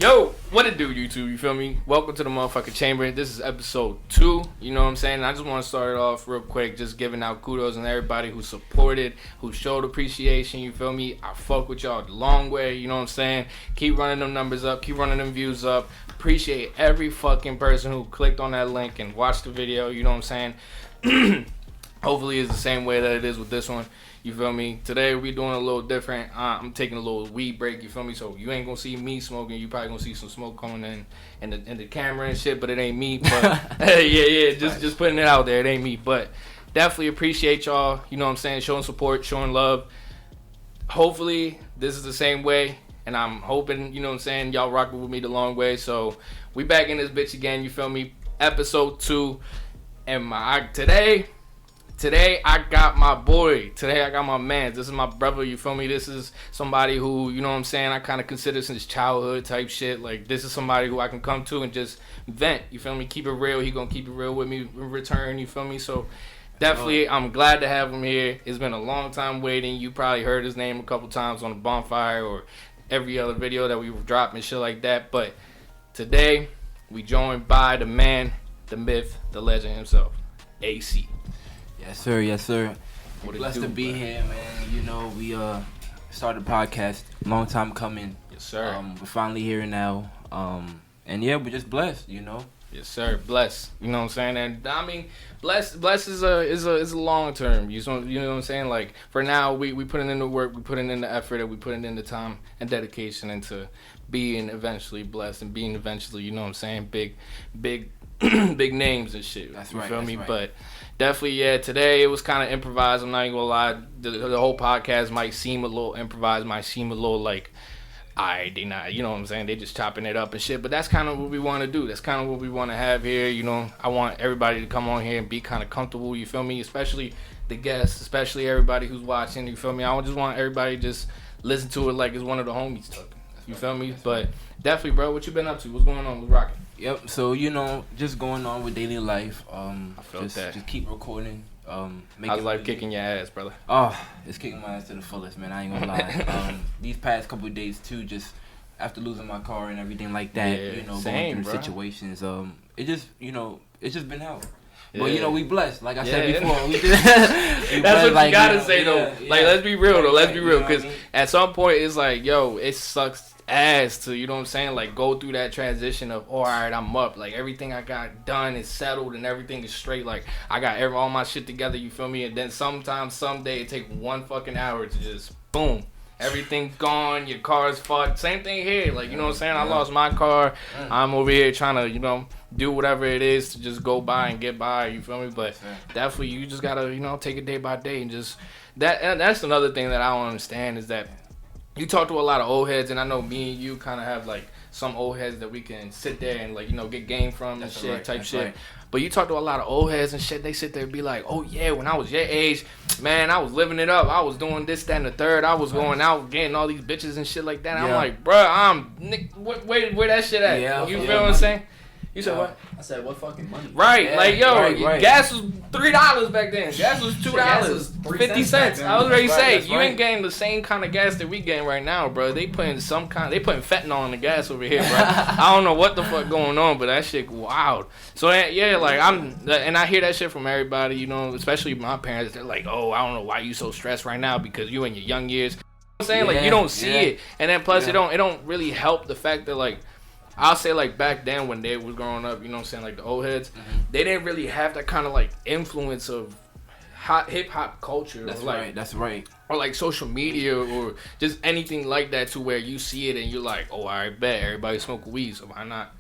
Yo, what it do, YouTube? You feel me? Welcome to the motherfucking chamber. This is episode 2. You know what I'm saying? I just want to start it off real quick, just giving out kudos and everybody who supported, who showed appreciation. You feel me? I fuck with y'all the long way. You know what I'm saying? Keep running them numbers up. Keep running them views up. Appreciate every fucking person who clicked on that link and watched the video. You know what I'm saying? Hopefully it's the same way that it is with this one. You feel me? Today we doing a little different. I'm taking a little weed break. You feel me? So you ain't gonna see me smoking. You probably gonna see some smoke coming in the camera and shit. But it ain't me. But yeah. Just putting it out there. It ain't me. But definitely appreciate y'all. You know what I'm saying? Showing support, showing love. Hopefully this is the same way. And I'm hoping, you know what I'm saying, y'all rocking with me the long way. So we back in this bitch again. You feel me? Episode 2. And Today, I got my boy. Today, I got my man. This is my brother, you feel me? This is somebody who, you know what I'm saying, I kind of consider since childhood type shit. Like, this is somebody who I can come to and just vent, you feel me? Keep it real. He gonna keep it real with me in return, you feel me? So, definitely, I'm glad to have him here. It's been a long time waiting. You probably heard his name a couple times on the bonfire or every other video that we've dropped and shit like that. But today, we joined by the man, the myth, the legend himself, AC. Yes, sir. We're blessed to be here, man. You know, we started a podcast long time coming. Yes, sir. We're finally here now. And yeah, we're just blessed, you know. Yes, sir. Blessed. You know what I'm saying? And I mean, blessed is a long term. You know what I'm saying? Like for now, we putting in the work, we putting in the effort, and we putting in the time and dedication into being eventually blessed and being eventually, you know what I'm saying, big big names and shit. That's you right. feel me? Right. But definitely, yeah. Today it was kind of improvised. I'm not even gonna lie. The whole podcast might seem a little improvised. Might seem a little like, they not. You know what I'm saying? They just chopping it up and shit. But that's kind of what we want to do. That's kind of what we want to have here. You know, I want everybody to come on here and be kind of comfortable. You feel me? Especially the guests. Especially everybody who's watching. You feel me? I just want everybody to just listen to it like it's one of the homies talking. You feel me? But definitely, bro. What you been up to? What's going on with rocking? Yep. So you know, just going on with daily life. I felt that. Just keep recording. How's life kicking your ass, brother? Oh, it's kicking my ass to the fullest, man. I ain't gonna lie. These past couple of days too, just after losing my car and everything like that, you know, going through situations. It just, you know, it's just been hell. Yeah. But you know, we blessed. Like I said before, we that's what you gotta say though. Yeah. Like let's be real though. Let's be real, because you know at some point it's like, yo, it sucks ass to, you know what I'm saying, like go through that transition of, all right, I'm up, like everything I got done is settled and everything is straight, like I got all my shit together, you feel me? And then someday it take 1 fucking hour to just boom, everything gone, your car's fucked. Same thing here, like, you know what I'm saying? I lost my car. I'm over here trying to, you know, do whatever it is to just go by and get by, you feel me? But definitely you just gotta, you know, take it day by day and just that's another thing that I don't understand is that you talk to a lot of old heads, and I know me and you kind of have like some old heads that we can sit there and like, you know, get game from and shit type shit. Right. But you talk to a lot of old heads and shit, they sit there and be like, oh yeah, when I was your age, man, I was living it up. I was doing this, that, and the third. I was going out getting all these bitches and shit like that. And I'm like, bruh, where that shit at? Yeah, you feel what I'm saying? You said what? I said, what fucking money? Right, yeah, like, yo, gas was $3 back then. Gas was $2, 50 cents. I was ready to say, you ain't getting the same kind of gas that we getting right now, bro. They putting fentanyl in the gas over here, bro. I don't know what the fuck going on, but that shit wild. So, yeah, like, and I hear that shit from everybody, you know, especially my parents. They're like, oh, I don't know why you so stressed right now because you in your young years. You know what I'm saying? Like, you don't see it. And then plus, it don't really help the fact that, like, I'll say, like, back then when they was growing up, you know what I'm saying, like the old heads, they didn't really have that kind of, like, influence of hip-hop culture. That's right. Or, like, social media or just anything like that to where you see it and you're like, oh, I bet everybody smoking weed, so why not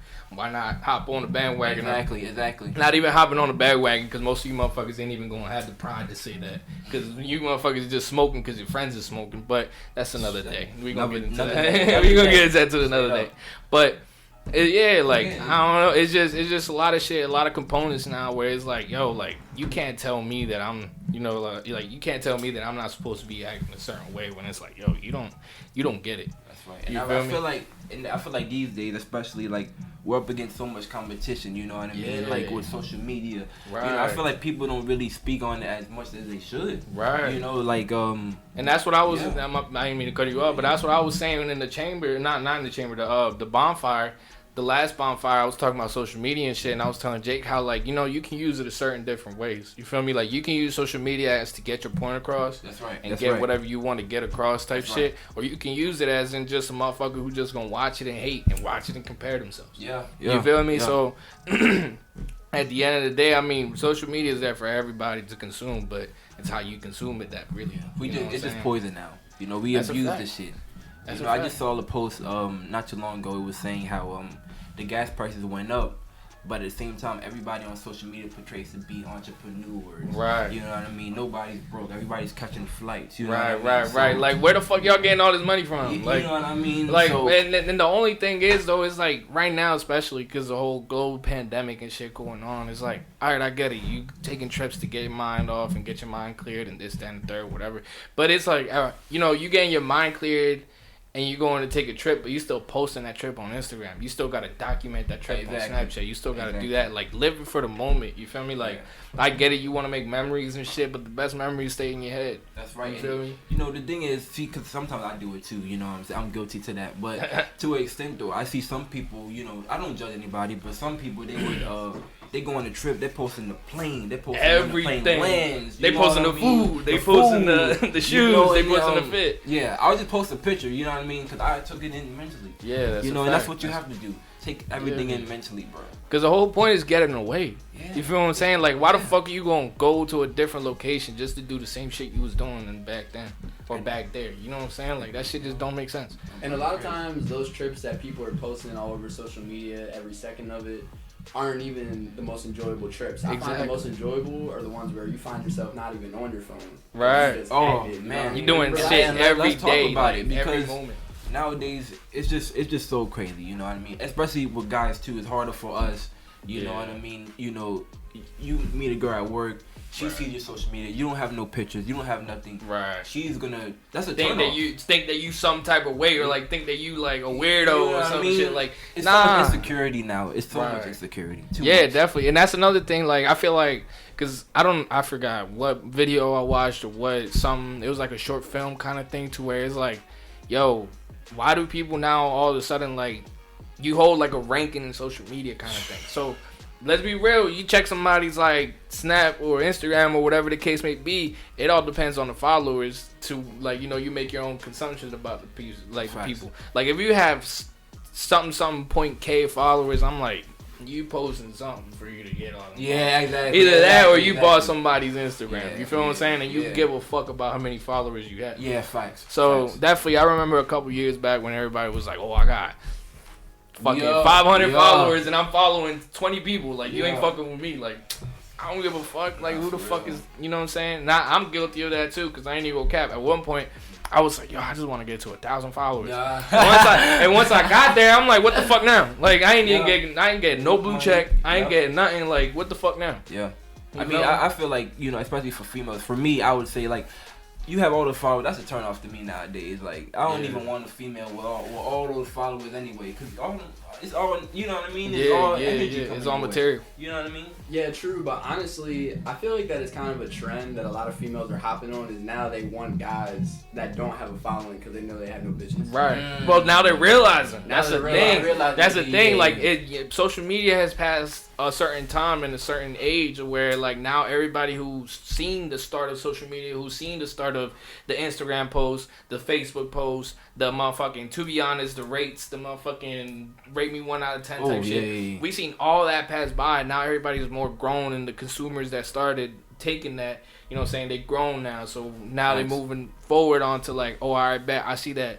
hop on the bandwagon? Exactly. Not even hopping on the bandwagon because most of you motherfuckers ain't even going to have the pride to say that. Because you motherfuckers just smoking because your friends are smoking. But that's another day. We're going to get into that. We're going to get into that another day. But I don't know. It's just a lot of shit, a lot of components now where it's like, yo, like, you can't tell me that I'm, you can't tell me that I'm not supposed to be acting a certain way when it's like, yo, you don't get it. That's right. And I feel like these days, especially like we're up against so much competition. You know what I mean? Like with social media. Right. I feel like people don't really speak on it as much as they should. Right. And that's what I was. I didn't mean to cut you off, but that's what I was saying in the chamber. Not in the chamber. The bonfire. The last bonfire, I was talking about social media and shit, and I was telling Jake how, like, you can use it a certain different ways. You feel me? Like, you can use social media as to get your point across. That's right. And get whatever you want to get across type shit. Or you can use it as in just a motherfucker who just gonna watch it and hate and watch it and compare themselves. Yeah. You feel me? Yeah. So, at the end of the day, I mean, social media is there for everybody to consume, but it's how you consume it that really. It's just poison now. We abuse this shit. I just saw a post not too long ago. It was saying how the gas prices went up, but at the same time, everybody on social media portrays to be entrepreneurs. Right. You know what I mean? Nobody's broke. Everybody's catching flights. You know right, what I mean? Right. Like, where the fuck y'all getting all this money from? Like, you know what I mean? Like, and the only thing is, though, is like right now, especially because the whole global pandemic and shit going on, it's like, all right, I get it. You taking trips to get your mind off and get your mind cleared and this, that, and the third, whatever. But it's like, you getting your mind cleared. And you going to take a trip, but you still posting that trip on Instagram. You still got to document that trip on Snapchat. You still got to do that. Like, live for the moment. You feel me? Like, I get it. You want to make memories and shit, but the best memories stay in your head. That's right. You feel me? The thing is, see, because sometimes I do it too. You know what I'm saying? I'm guilty to that. But to an extent, though, I see some people, I don't judge anybody, but some people, they would, they go on a trip, they're posting the plane, they're posting everything. The plane lands, they posting the food, they posting the shoes, they posting the fit. Yeah, I would just post a picture, you know what I mean? Because I took it in mentally. Yeah, that's and that's what you have to do. Take everything in mentally, bro. Because the whole point is getting away. Yeah. You feel what I'm saying? Like, why the fuck are you going to go to a different location just to do the same shit you was doing back then or back there? You know what I'm saying? Like, that shit just don't make sense. And a lot of times, those trips that people are posting all over social media, every second of it, aren't even the most enjoyable trips. I find the most enjoyable are the ones where you find yourself not even on your phone. Right. Oh, man. You're doing shit every day. Talk about it because every moment. Nowadays, it's just so crazy, you know what I mean? Especially with guys, too. It's harder for us, you know what I mean? You meet a girl at work, she sees your social media, you don't have no pictures, you don't have nothing. Right. She's gonna, that's a think turn that off. you think that you some type of way, or like think that you like a weirdo or some shit. Like, it's so much insecurity now. It's so much insecurity. Too much. Definitely. And that's another thing. Like, I feel like, cause I forgot what video I watched or what it was like a short film kind of thing to where it's like, yo, why do people now all of a sudden like you hold like a ranking in social media kind of thing? So let's be real. You check somebody's like Snap or Instagram or whatever the case may be. It all depends on the followers to like you make your own consumptions about the people. Like if you have something point K followers, I'm like you posting something for you to get on. Yeah, exactly. Either that or you bought somebody's Instagram. You feel what I'm saying? And you give a fuck about how many followers you have. Yeah, facts. So definitely, I remember a couple years back when everybody was like, "Oh, I got fucking 500 followers and I'm following 20 people. Like you ain't fucking with me. Like I don't give a fuck. Like who the fuck is? You know what I'm saying? Now I'm guilty of that too because I ain't even go cap. At one point, I was like, yo, I just want to get to 1,000 followers. And once I got there, I'm like, what the fuck now? Like I ain't getting no blue check. I ain't getting nothing. Like what the fuck now? Yeah. I mean, I feel like especially for females. For me, I would say like. You have all the followers. That's a turn off to me nowadays. Like I don't even want a female with all those followers anyway. Cause it's all you know what I mean. It's all energy. It's all material. You know what I mean? Yeah, true. But honestly, I feel like that is kind of a trend that a lot of females are hopping on. Is now they want guys that don't have a following because they know they have no bitches. Right. Well, now they're realizing. That's the thing. That's the thing. Like social media has passed a certain time and a certain age where like now everybody who's seen the start of social media, who's seen the start of the Instagram post, the Facebook post, the motherfucking, to be honest, the rates, the motherfucking rate me 1 out of 10 type shit. Yeah. We seen all that pass by. Now everybody's more grown and the consumers that started taking that, you know what I'm saying, they grown now. So now they're moving forward onto like, oh, all right, bet I see that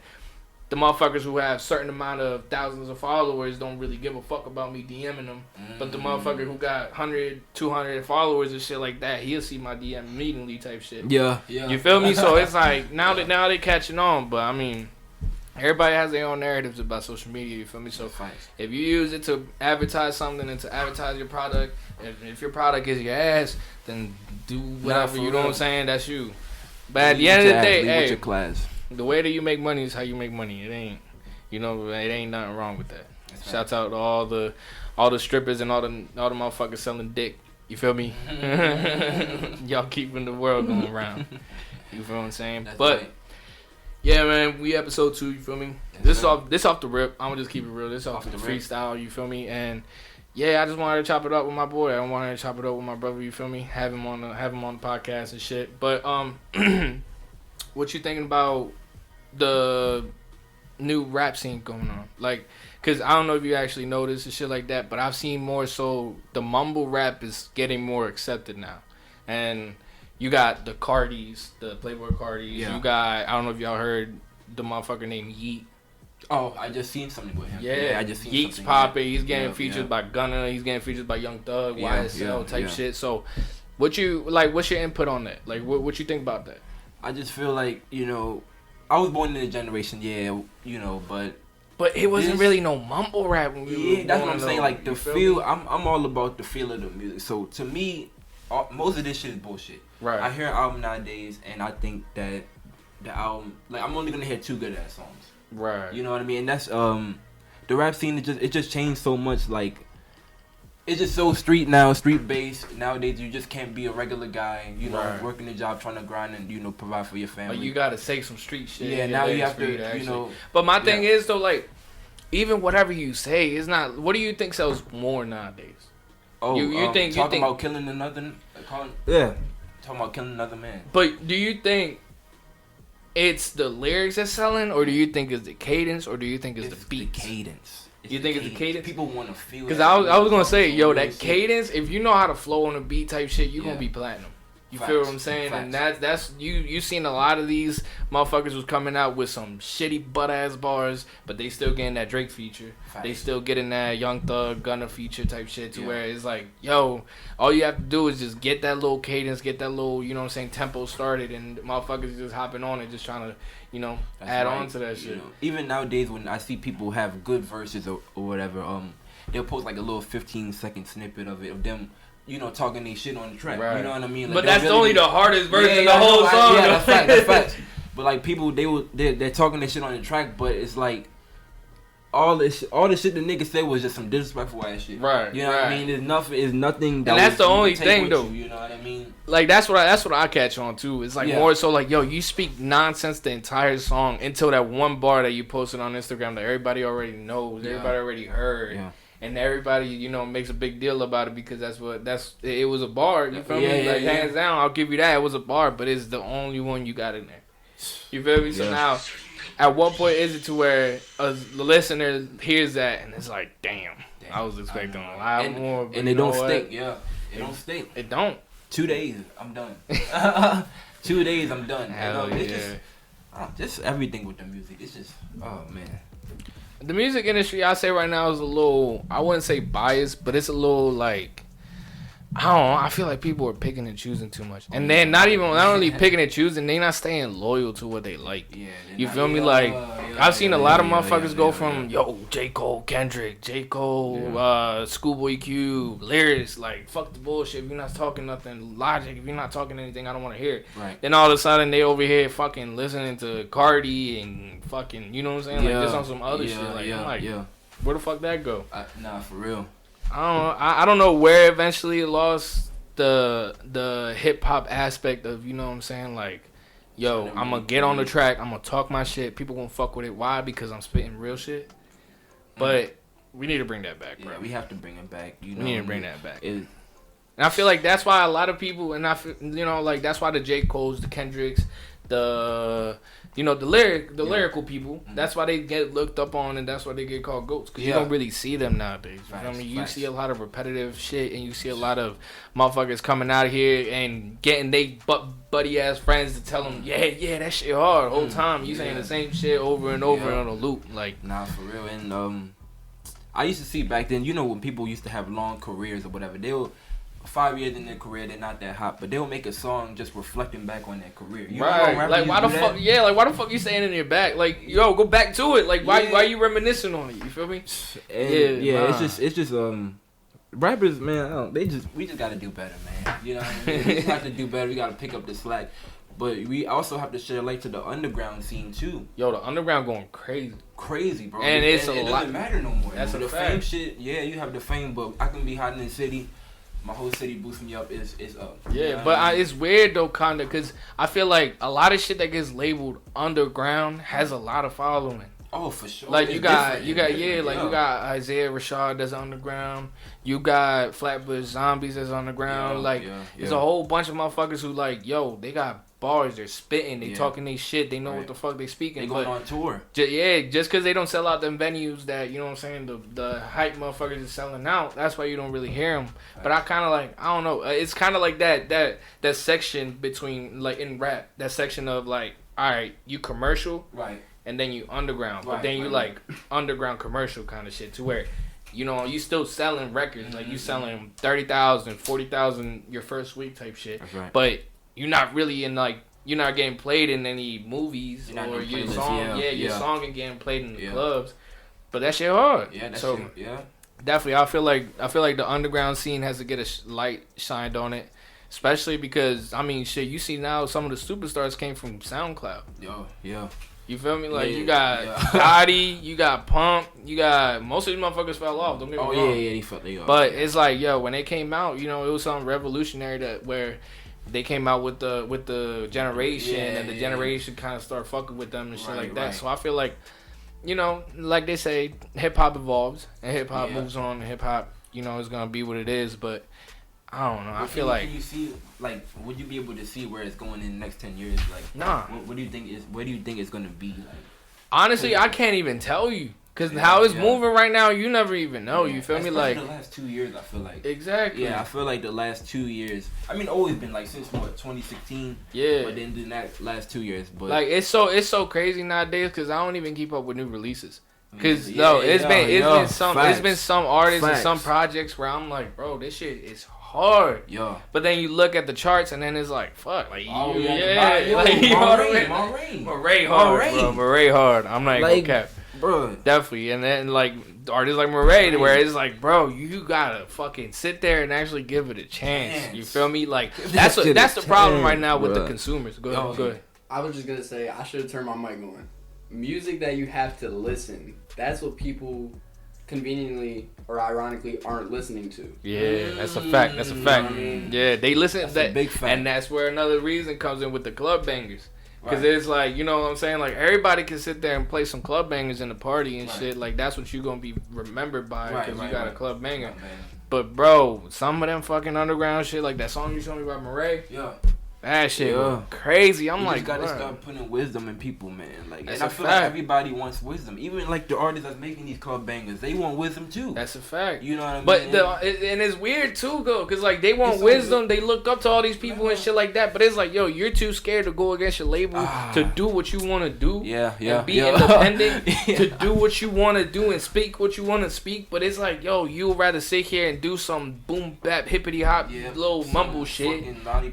the motherfuckers who have certain amount of thousands of followers don't really give a fuck about me DMing them. But the motherfucker who got 100, 200 followers and shit like that, he'll see my DM immediately type shit. Yeah. You feel me? So it's like now they catching on, but I mean, everybody has their own narratives about social media, you feel me? So if you use it to advertise something and to advertise your product, if your product is your ass, then do whatever, you know what I'm saying? That's you. But at the end of the day, hey, your class. The way that you make money is how you make money. It ain't, it ain't nothing wrong with that. Shouts out to all the strippers and all the motherfuckers selling dick. You feel me? Y'all keeping the world going round. You feel what I'm saying? That's but right. Yeah, man, we episode 2. You feel me? This off the rip. I'm gonna just keep it real. This off the freestyle. You feel me? And yeah, I just wanted to chop it up with my boy. I wanted to chop it up with my brother. You feel me? Have him on the podcast and shit. But what you thinking about the new rap scene going on? Like, cause I don't know if you actually noticed and shit like that, but I've seen more so the mumble rap is getting more accepted now, and you got the Cardis, the Playboy Cardis. Yeah. You got, I don't know if y'all heard the motherfucker named Yeet. Oh, I just seen something with him. Yeah, I just seen Yeet's popping. He's getting featured by Gunna. He's getting featured by Young Thug, YSL type shit. So, what's your input on that? Like, what you think about that? I just feel like, I was born in a generation, but it wasn't really no mumble rap when we were that's what I'm saying. Like the feel, I'm all about the feel of the music. So to me, most of this shit is bullshit. Right. I hear an album nowadays, and I think that the album, like, I'm only gonna hear 2 good ass songs. Right. You know what I mean? And that's the rap scene. It just changed so much. Like, it's just so street now, street based nowadays. You just can't be a regular guy, working a job, trying to grind and provide for your family. Like, you gotta say some street shit. Yeah, now you have to, But my thing is though, like, even whatever you say, it's not. What do you think sells more nowadays? Oh, you think about killing another? Talking about killing another man. But do you think it's the lyrics that's selling, or do you think it's the cadence, or do you think it's the beats? The cadence. You think it's the cadence? People want to feel it. Because I was going to say, that cadence, if you know how to flow on a beat type shit, you're going to be platinum. You feel what I'm saying? Facts. And that's you seen a lot of these motherfuckers was coming out with some shitty butt ass bars, but they still getting that Drake feature. Facts. They still getting that Young Thug Gunna feature type shit to where it's like, yo, all you have to do is just get that little cadence, get that little, you know what I'm saying, tempo started, and motherfuckers just hopping on it, just trying to, add on to that shit. Even nowadays when I see people have good verses or whatever, they'll post like a little 15-second snippet of it of them, talking they shit on the track. Right. You know what I mean? Like, but that's really only the hardest verse in the whole song. Yeah, that's fact. But like people, they're talking their shit on the track, but it's like all the shit the niggas said was just some disrespectful ass shit. Right. You know what I mean? There's nothing. And that's the only thing though. You know what I mean? Like that's what I catch on too. It's like more so like, yo, you speak nonsense the entire song until that one bar that you posted on Instagram that everybody already knows, everybody already heard. Yeah. And everybody, makes a big deal about it because it was a bar, you feel me? Like, hands down, I'll give you that. It was a bar, but it's the only one you got in there. You feel me? So now, at what point is it to where a listener hears that and it's like, damn, I was expecting a lot more. But and it don't stink, It don't stink. It don't. 2 days, I'm done. 2 days, I'm done. Hell just everything with the music. It's just, oh, man. The music industry, I say right now, is a little, I wouldn't say biased, but it's a little like, I don't know, I feel like people are picking and choosing too much. And then not only picking and choosing, they not staying loyal to what they like. Yeah, you feel me? Like, I've seen a lot of motherfuckers go from, J. Cole, Kendrick, J. Cole, Schoolboy Q, lyrics, like, fuck the bullshit. If you're not talking nothing, Logic, if you're not talking anything, I don't want to hear it. Right. Then all of a sudden, they over here fucking listening to Cardi and fucking, you know what I'm saying? Like, just on some other shit. Like, I'm like, where the fuck that go? Nah, for real. I don't know where eventually it lost the hip hop aspect of, you know what I'm saying, like, yo, I'm gonna get on the track, I'm gonna talk my shit, people gonna fuck with it. Why? Because I'm spitting real shit. But we need to bring that back, bro. Yeah, we have to bring it back. We need to bring that back. And I feel like that's why a lot of people, and like that's why the J. Coles, the Kendricks, the lyrical people, that's why they get looked up on, and that's why they get called GOATs, because you don't really see them nowadays. I mean, you see a lot of repetitive shit, and you see a lot of motherfuckers coming out here and getting they buddy ass friends to tell them, yeah, that shit hard the whole time. You saying the same shit over and over on a loop, like, nah, for real. And I used to see back then, when people used to have long careers or whatever, they would 5 years in their career, they're not that hot, but they'll make a song just reflecting back on their career. You right. Know like, why the fuck? Yeah, like, why the fuck you saying in your back? Like, yo, go back to it. Like, why you reminiscing on it? You feel me? And it's just rappers, man, we just gotta do better, man. You know what I mean? We just have to do better. We gotta pick up the slack. But we also have to shed light to the underground scene too. Yo, the underground going crazy, bro. And it doesn't matter no more. That's the fact. fame shit. Yeah, you have the fame, but I can be hot in the city. My whole city boosts me up. Is up. Yeah, but it's weird though, kinda, cause I feel like a lot of shit that gets labeled underground has a lot of following. Oh, for sure. Like you got you got Isaiah Rashad that's underground. You got Flatbush Zombies that's underground. There's a whole bunch of motherfuckers who like, yo, they got bars, they're spitting, they talking they shit, they know what the fuck they speaking. They going on tour. Just because they don't sell out them venues that, you know what I'm saying, the hype motherfuckers is selling out, that's why you don't really hear them. But I kind of like, I don't know, it's kind of like that section between, like, in rap, that section of like, all right, you commercial, right, and then you underground, but then you like underground commercial kind of shit, to where, you know, you still selling records, like you selling 30,000, 40,000 your first week type shit. That's right. But you're not really in, like, you're not getting played in any movies, or your song, your song ain't getting played in the clubs. But that shit hard. Definitely, I feel like the underground scene has to get a light shined on it, especially because, I mean, shit, you see now some of the superstars came from SoundCloud. Yeah. You feel me? Like, you got Gotti, you got Pump, you got, most of these motherfuckers fell off. Don't get me wrong. They off. But it's like, yo, when they came out, you know, it was something revolutionary where they came out with the generation, and the generation kind of started fucking with them and shit like that. So I feel like, you know, like they say, hip hop evolves and hip hop moves on, and hip hop, you know, is gonna be what it is. But I don't know. I feel like, can you see, like, would you be able to see where it's going in the next 10 years? Like, nah. What do you think is? Where do you think it's gonna be? Like, honestly, I can't even tell you. Cause how it's moving right now, you never even know. You feel me? Like the last 2 years, I feel like exactly. Yeah, I feel like the last 2 years. I mean, always been like since 2016. Yeah. But then the last 2 years, but like it's so crazy nowadays because I don't even keep up with new releases. Cause it's been some artists and some projects where I'm like, bro, this shit is hard. Yeah. But then you look at the charts and then it's like, fuck, like Murray hard. I'm like, okay. Bro, definitely, and then like artists like Murray, where it's like, bro, you gotta fucking sit there and actually give it a chance. You feel me? Like that's the problem right now with the consumers. Go ahead. I was just gonna say I should have turned my mic on. Music that you have to listen. That's what people conveniently or ironically aren't listening to. Yeah, that's a fact. Yeah, they listen. That's a big fact. And that's where another reason comes in with the club bangers. Because it's like, you know what I'm saying? Like, everybody can sit there and play some club bangers in the party and shit. Like, that's what you're going to be remembered by because you got a club banger. But, bro, some of them fucking underground shit, like that song you showed me about Murray. Yeah. That shit was crazy. I'm like, you gotta start putting wisdom in people, man. Like, and I feel like everybody wants wisdom. Even like the artists that's making these club bangers, they want wisdom too. That's a fact. You know what I mean? But and it's weird too, though, because like they want wisdom. They look up to all these people and shit like that. But it's like, yo, you're too scared to go against your label to do what you want to do. And be independent to do what you want to do and speak what you want to speak. But it's like, yo, you'd rather sit here and do some boom bap hippity hop little mumble shit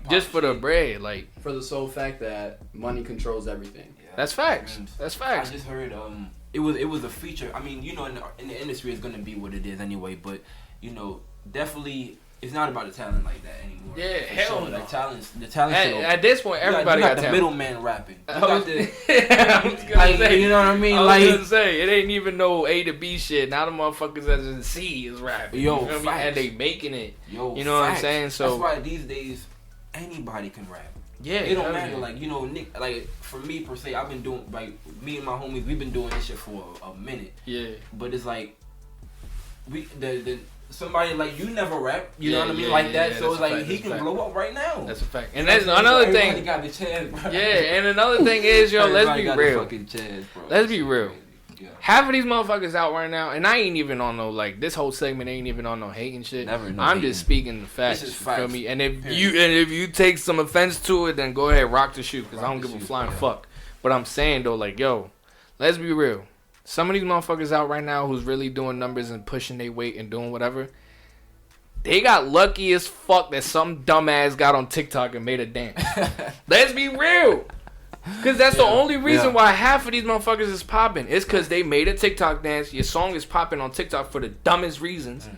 just for the bread. Like, for the sole fact that money controls everything. That's facts. That's facts. I just heard it was a feature. I mean, you know, in the industry it's gonna be what it is anyway. But you know, definitely it's not about the talent like that anymore. Yeah, hell no. The talent. At this point, everybody got the middleman rapping. You know what I mean? I was gonna say it ain't even no A to B shit. Now the motherfuckers that's in C is rapping. Yo, you know and they making it. Yo, you know what I'm saying? So that's why these days anybody can rap. Yeah, it don't matter. Like, you know, Nick. Like, for me per se, I've been doing, like, me and my homies, we've been doing this shit for a minute. Yeah. But it's like somebody like you never rap. You know what I mean? Like that. So it's like he can blow up right now. That's a fact. And that's another thing. Everybody got the chance, bro. Yeah, and another thing is, yo, let's be real. Chance, bro. Let's be real. Yeah. Half of these motherfuckers out right now, and I ain't even on no, like, this whole segment ain't even on no hating shit. I'm just speaking the facts. You feel me? And if you take some offense to it, then go ahead, rock the shoe, because I don't give a flying fuck. But I'm saying though, like, yo, let's be real. Some of these motherfuckers out right now who's really doing numbers and pushing their weight and doing whatever, they got lucky as fuck that some dumbass got on TikTok and made a dance. Let's be real. Because that's the only reason why half of these motherfuckers is popping. It's because they made a TikTok dance. Your song is popping on TikTok for the dumbest reasons.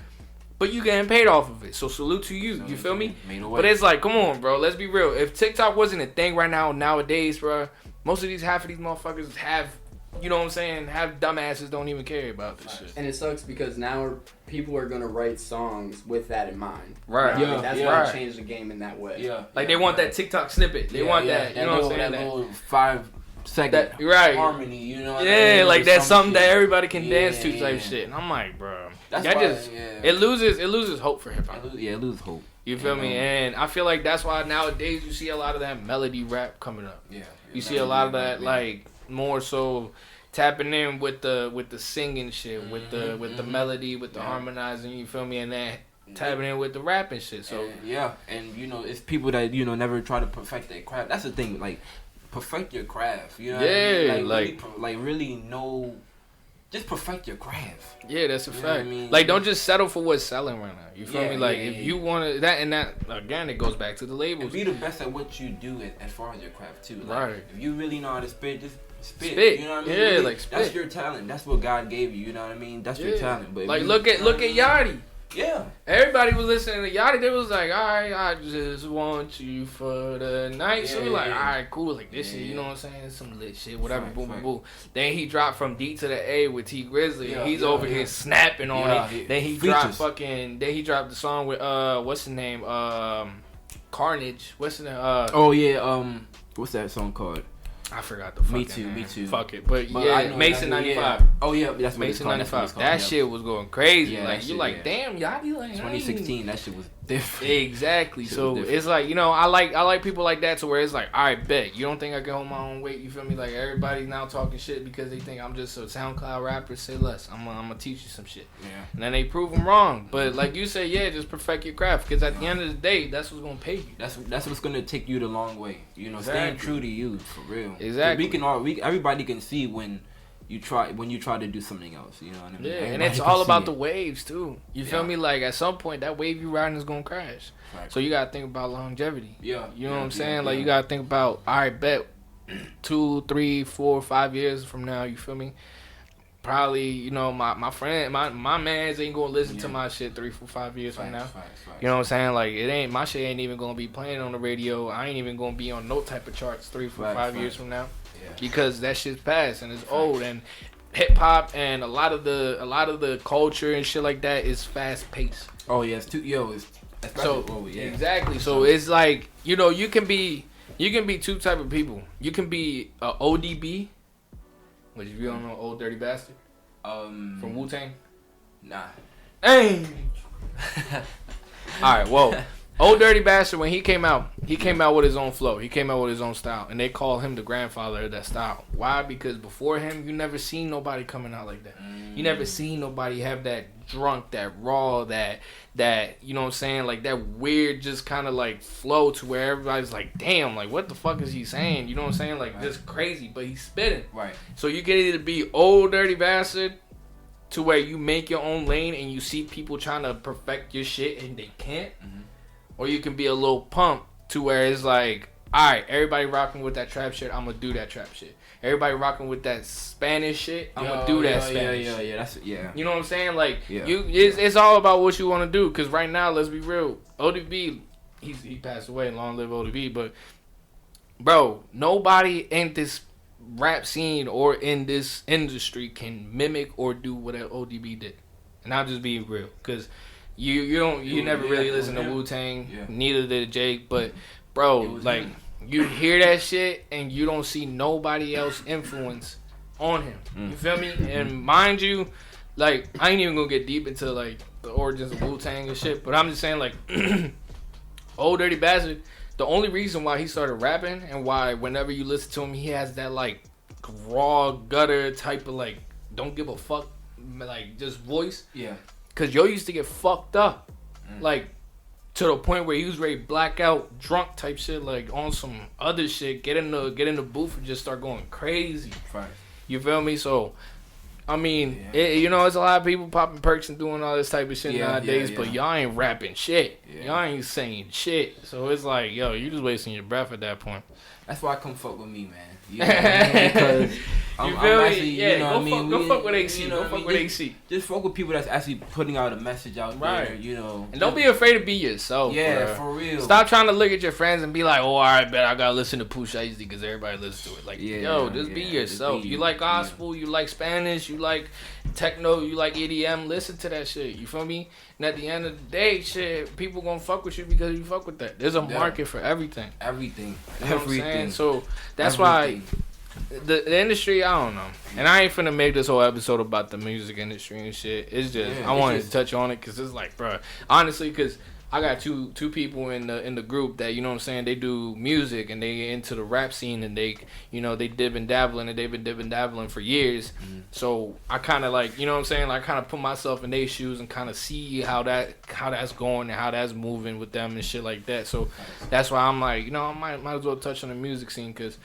But you getting paid off of it. So salute to you. You feel me? But it's like, come on, bro. Let's be real. If TikTok wasn't a thing right now, nowadays, bro, half of these motherfuckers have, you know what I'm saying, have dumbasses don't even care about this shit. And it sucks because now people are going to write songs with that in mind. Right. You know what I mean? That's why it changed the game in that way. Yeah. Like they want that TikTok snippet. They want that, you know what I'm saying? That little 5-second harmony, you know what I mean? Yeah, like that's something that everybody can dance to type shit. And I'm like, bro. That's why, just it loses hope for hip hop. It loses hope. You feel me? And I feel like that's why nowadays you see a lot of that melody rap coming up. Yeah. You see a lot of that like more so tapping in with the singing shit, with the melody, with the harmonizing, you feel me? And then tapping in with the rapping shit. So and you know, it's people that, you know, never try to perfect their craft. That's the thing, like perfect your craft, you know what I mean? Really know. Just perfect your craft. Yeah, that's a you fact. I mean? Like, don't just settle for what's selling right now. You feel me? Like, if you want to... That, again, it goes back to the labels. And be the best at what you do as far as your craft, too. Like, right. If you really know how to spit, just spit. You know what I mean? Yeah, really, like, spit. That's your talent. That's what God gave you, you know what I mean? That's your talent. But like, look at Yachty. Yeah. Everybody was listening to Yachty. They was like, all right, I just want you for the night. So we like, all right, cool. Like, this shit, you know what I'm saying? Some lit shit, whatever, boom, boom, boom. Then he dropped From D to the A with T Grizzly. He's over here snapping on it. Then he dropped the song with, what's the name? Carnage. What's the name? What's that song called? I forgot the fucking Me too. Fuck it. But yeah, Mason 95. Oh yeah, that's Mason 95. That shit was going crazy. Yeah, like, you're like, damn, Yachty, like 2016, that shit was different. Exactly. So it's like, you know, I like people like that to where it's like, all right, bet. You don't think I can hold my own weight? You feel me? Like, everybody's now talking shit because they think I'm just a SoundCloud rapper. Say less. I'm gonna teach you some shit. Yeah. And then they prove them wrong. But like you say, just perfect your craft. Because at the end of the day, that's what's gonna pay you. That's what's gonna take you the long way. You know, staying true to you for real. Exactly. Everybody can see when you try to do something else. You know what I mean? Yeah, and it's all about the waves too. You feel me? Like at some point, that wave you riding is gonna crash. Right. So you gotta think about longevity. Yeah. You know what I'm saying? Like you gotta think about, all right, bet 2, 3, 4, 5 years from now. You feel me? Probably, you know, my friend, my mans ain't gonna listen to my shit 3, 4, 5 years from now. You know what I'm saying? Like my shit ain't even gonna be playing on the radio. I ain't even gonna be on no type of charts 3, 4, 5 years from now. Yeah. Because that shit's past and it's old, and hip hop and a lot of the culture and shit like that is fast paced. Oh yeah, exactly. So it's like, you know, you can be two type of people. You can be a ODB, which if you don't know, Old Dirty Bastard, from Wu-Tang. Nah. Hey. All right. Well, Old Dirty Bastard, when he came out with his own flow. He came out with his own style. And they call him the grandfather of that style. Why? Because before him, you never seen nobody coming out like that. You never seen nobody have that drunk, that raw, that you know what I'm saying? Like that weird just kind of like flow to where everybody's like, damn, like what the fuck is he saying? You know what I'm saying? Like just crazy, but he's spitting. Right. So you can either be Old Dirty Bastard to where you make your own lane and you see people trying to perfect your shit and they can't. Or you can be a little pump to where it's like, all right, everybody rocking with that trap shit, I'm gonna do that trap shit. Everybody rocking with that Spanish shit, I'm gonna do that Spanish shit. You know what I'm saying? Like, it's all about what you want to do. Because right now, let's be real, ODB, he passed away, long live ODB. But bro, nobody in this rap scene or in this industry can mimic or do what ODB did. And I'm just being real, because you never really listen to Wu-Tang, neither did Jake, but bro, like you hear that shit and you don't see nobody else influence on him. You feel me? And mind you, like I ain't even gonna get deep into like the origins of Wu-Tang and shit, but I'm just saying like Old Dirty Bastard, the only reason why he started rapping and why whenever you listen to him he has that like raw gutter type of like don't give a fuck like just voice. Yeah. Cause yo used to get fucked up, like to the point where he was ready to black out, drunk type shit, like on some other shit. Get in the booth and just start going crazy. Right. You feel me? So, I mean, you know, it's a lot of people popping perks and doing all this type of shit nowadays, but y'all ain't rapping shit. Y'all ain't saying shit. So it's like, yo, you just wasting your breath at that point. That's why I come fuck with me, man. You know what I mean? Because I'm actually, you know what I mean? Go fuck with AC. You know go fuck with AC. Just fuck with people that's actually putting out a message out there, you know. And don't be afraid to be yourself, Yeah, for real. Stop trying to look at your friends and be like, oh, all right, bet I gotta listen to Pusha T because everybody listens to it. Like, just be yourself. You like gospel, you like Spanish, you like techno, you like EDM, listen to that shit. You feel me? And at the end of the day, shit, people gonna fuck with you because you fuck with that. There's a market for everything. Everything. You know what I'm saying? So that's why the industry, I don't know. And I ain't finna make this whole episode about the music industry and shit. It's just I wanted to touch on it because it's like, bro, honestly, because I got two people in the group that, you know what I'm saying, they do music and they into the rap scene and they, you know, they dib and dabbling and they've been dib and dabbling for years. So I kind of like, you know what I'm saying, like kind of put myself in their shoes and kind of see how that's going and how that's moving with them and shit like that. So that's why I'm like, you know, I might as well touch on the music scene because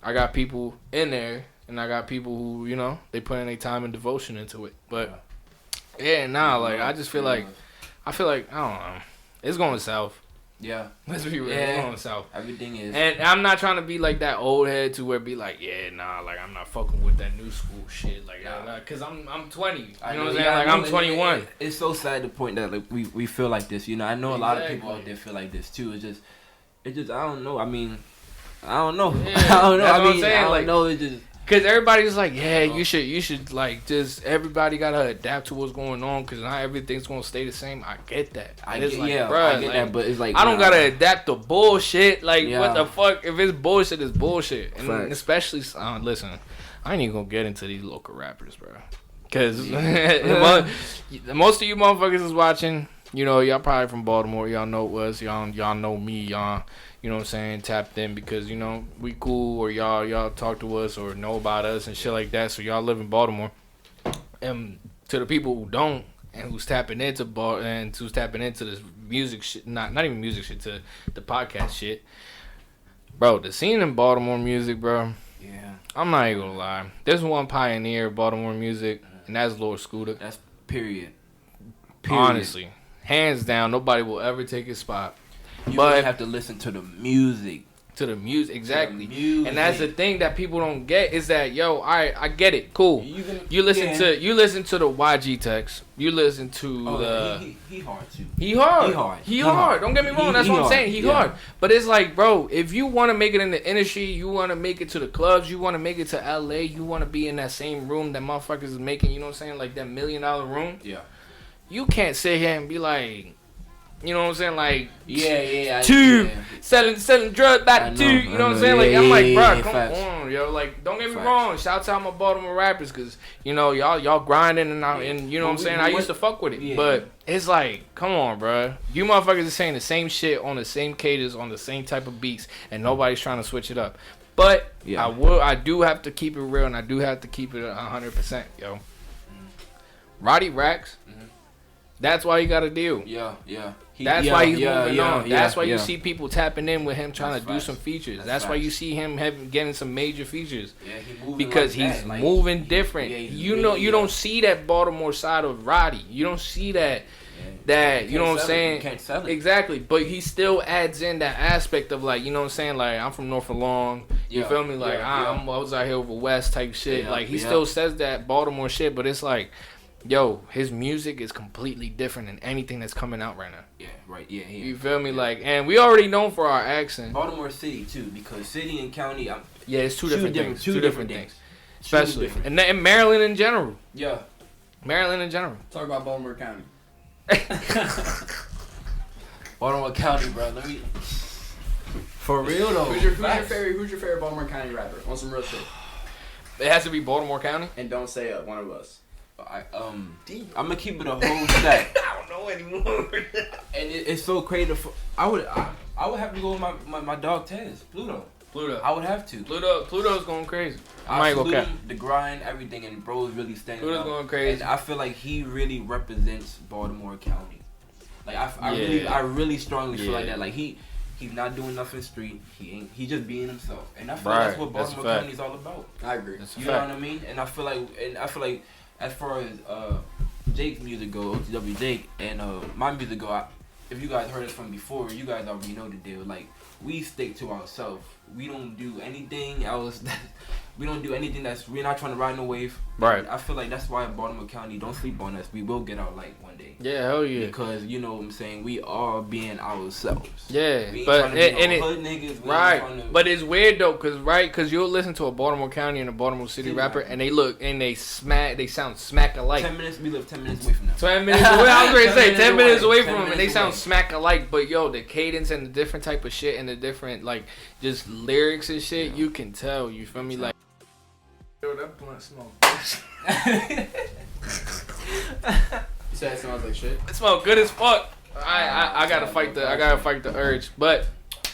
I got people in there and I got people who, you know, they put in their time and devotion into it. But like I just feel like I don't know. It's going south. Yeah. Let's be real. It's going south. Everything is. And I'm not trying to be like that old head to where be like, like I'm not fucking with that new school shit. Like, because I'm 20. You know what I'm saying? Like, I'm 21. It's so sad the point that like we feel like this. You know, I know a lot of people out there feel like this too. It's just I don't know. I mean, I don't know. Yeah, I don't know. I mean, I don't like, know. It's just. Cause everybody's like, you should like just everybody gotta adapt to what's going on. Cause not everything's gonna stay the same. I get that. I get that, but it's like I don't gotta adapt to bullshit. Like what the fuck? If it's bullshit, it's bullshit. And especially, listen, I ain't even gonna get into these local rappers, bro. Cause most of you motherfuckers is watching. You know, y'all probably from Baltimore. Y'all know us. Y'all know me. Y'all. You know what I'm saying, tapped in because, you know, we cool or y'all talk to us or know about us and shit like that. So y'all live in Baltimore. And to the people who don't and who's tapping into this music shit, not even music shit, to the podcast shit. Bro, the scene in Baltimore music, bro. Yeah. I'm not even gonna lie. There's one pioneer of Baltimore music, and that's Lord Scooter. That's period. Honestly. Hands down, nobody will ever take his spot. You really have to listen to the music. To the music, exactly. And that's the thing that people don't get is that, I get it, cool. You listen to the YG text. You listen to he hard too. He hard. Don't get me wrong. That's what I'm saying. He hard. But it's like, bro, if you want to make it in the industry, you want to make it to the clubs, you want to make it to LA, you want to be in that same room that motherfuckers is making. You know what I'm saying? Like that $1 million room. Yeah. You can't sit here and be like. You know what I'm saying? Like, selling drugs back to two. You know what I'm saying? Like, I'm like, bro, come on, yo. Like, don't get me wrong. Shout out to all my Baltimore rappers because, you know, y'all grinding and you know what I'm saying? I used to fuck with it. Yeah. But it's like, come on, bro. You motherfuckers are saying the same shit on the same cadence, on the same type of beats, and nobody's trying to switch it up. But I do have to keep it real, and I do have to keep it 100%, yo. Roddy Racks. That's why he got a deal. Yeah. That's why he's moving on. That's why you see people tapping in with him trying to do some features. That's why you see him getting some major features. Yeah, he moving because like he's moving different. You don't see that Baltimore side of Roddy. You don't see that. You know what I'm saying? You can't sell it. Exactly. But he still adds in that aspect of like, you know what I'm saying? Like, I'm from North Along. You feel me? Like, I was out here over West type shit. Like, he still says that Baltimore shit, but it's like, yo, his music is completely different than anything that's coming out right now. Yeah, right. Yeah. You feel me? Like, and we already known for our accent. Baltimore City too, because city and county. It's two different things. Two different things. Especially and Maryland in general. Yeah. Maryland in general. Talk about Baltimore County. Baltimore County, bro. Let me. For real though. Who's your favorite Baltimore County rapper? On some real shit. It has to be Baltimore County. And don't say one of us. I'm gonna keep it a whole stack. I don't know anymore. And it's so crazy. I would have to go with my dog Tez, Pluto. I would have to. Pluto's going crazy. I salute him, the grind, everything, and bro's really standing Pluto's out. Going crazy. And I feel like he really represents Baltimore County. Like I really strongly feel like that. Like he's not doing nothing street. He just being himself. And I feel like that's what Baltimore County is all about. I agree. You know what I mean? And I feel like as far as Jake's music go, OTW Jake, and my music go, if you guys heard us from before, you guys already know the deal. Like, we stick to ourselves. We don't do anything else. We're not trying to ride no wave. Right. I feel like that's why Baltimore County, don't sleep on us. We will get our light one day. Yeah, hell yeah. Because, you know what I'm saying, we are being ourselves. Yeah. We ain't but trying to be no hood niggas. Right. But it's weird though, cause you'll listen to a Baltimore County and a Baltimore City rapper, and they sound smack alike. 10 minutes, we live 10 minutes away from them. 10 minutes away. I was ready to say 10 minutes away from 10 them, and they minutes sound away. smack alike. But yo, the cadence and the different type of shit and the different like just lyrics and shit, you can tell. You feel me? Like. Yo, that blunt smells. You said it smells like shit? It smells good as fuck. I gotta fight the urge, but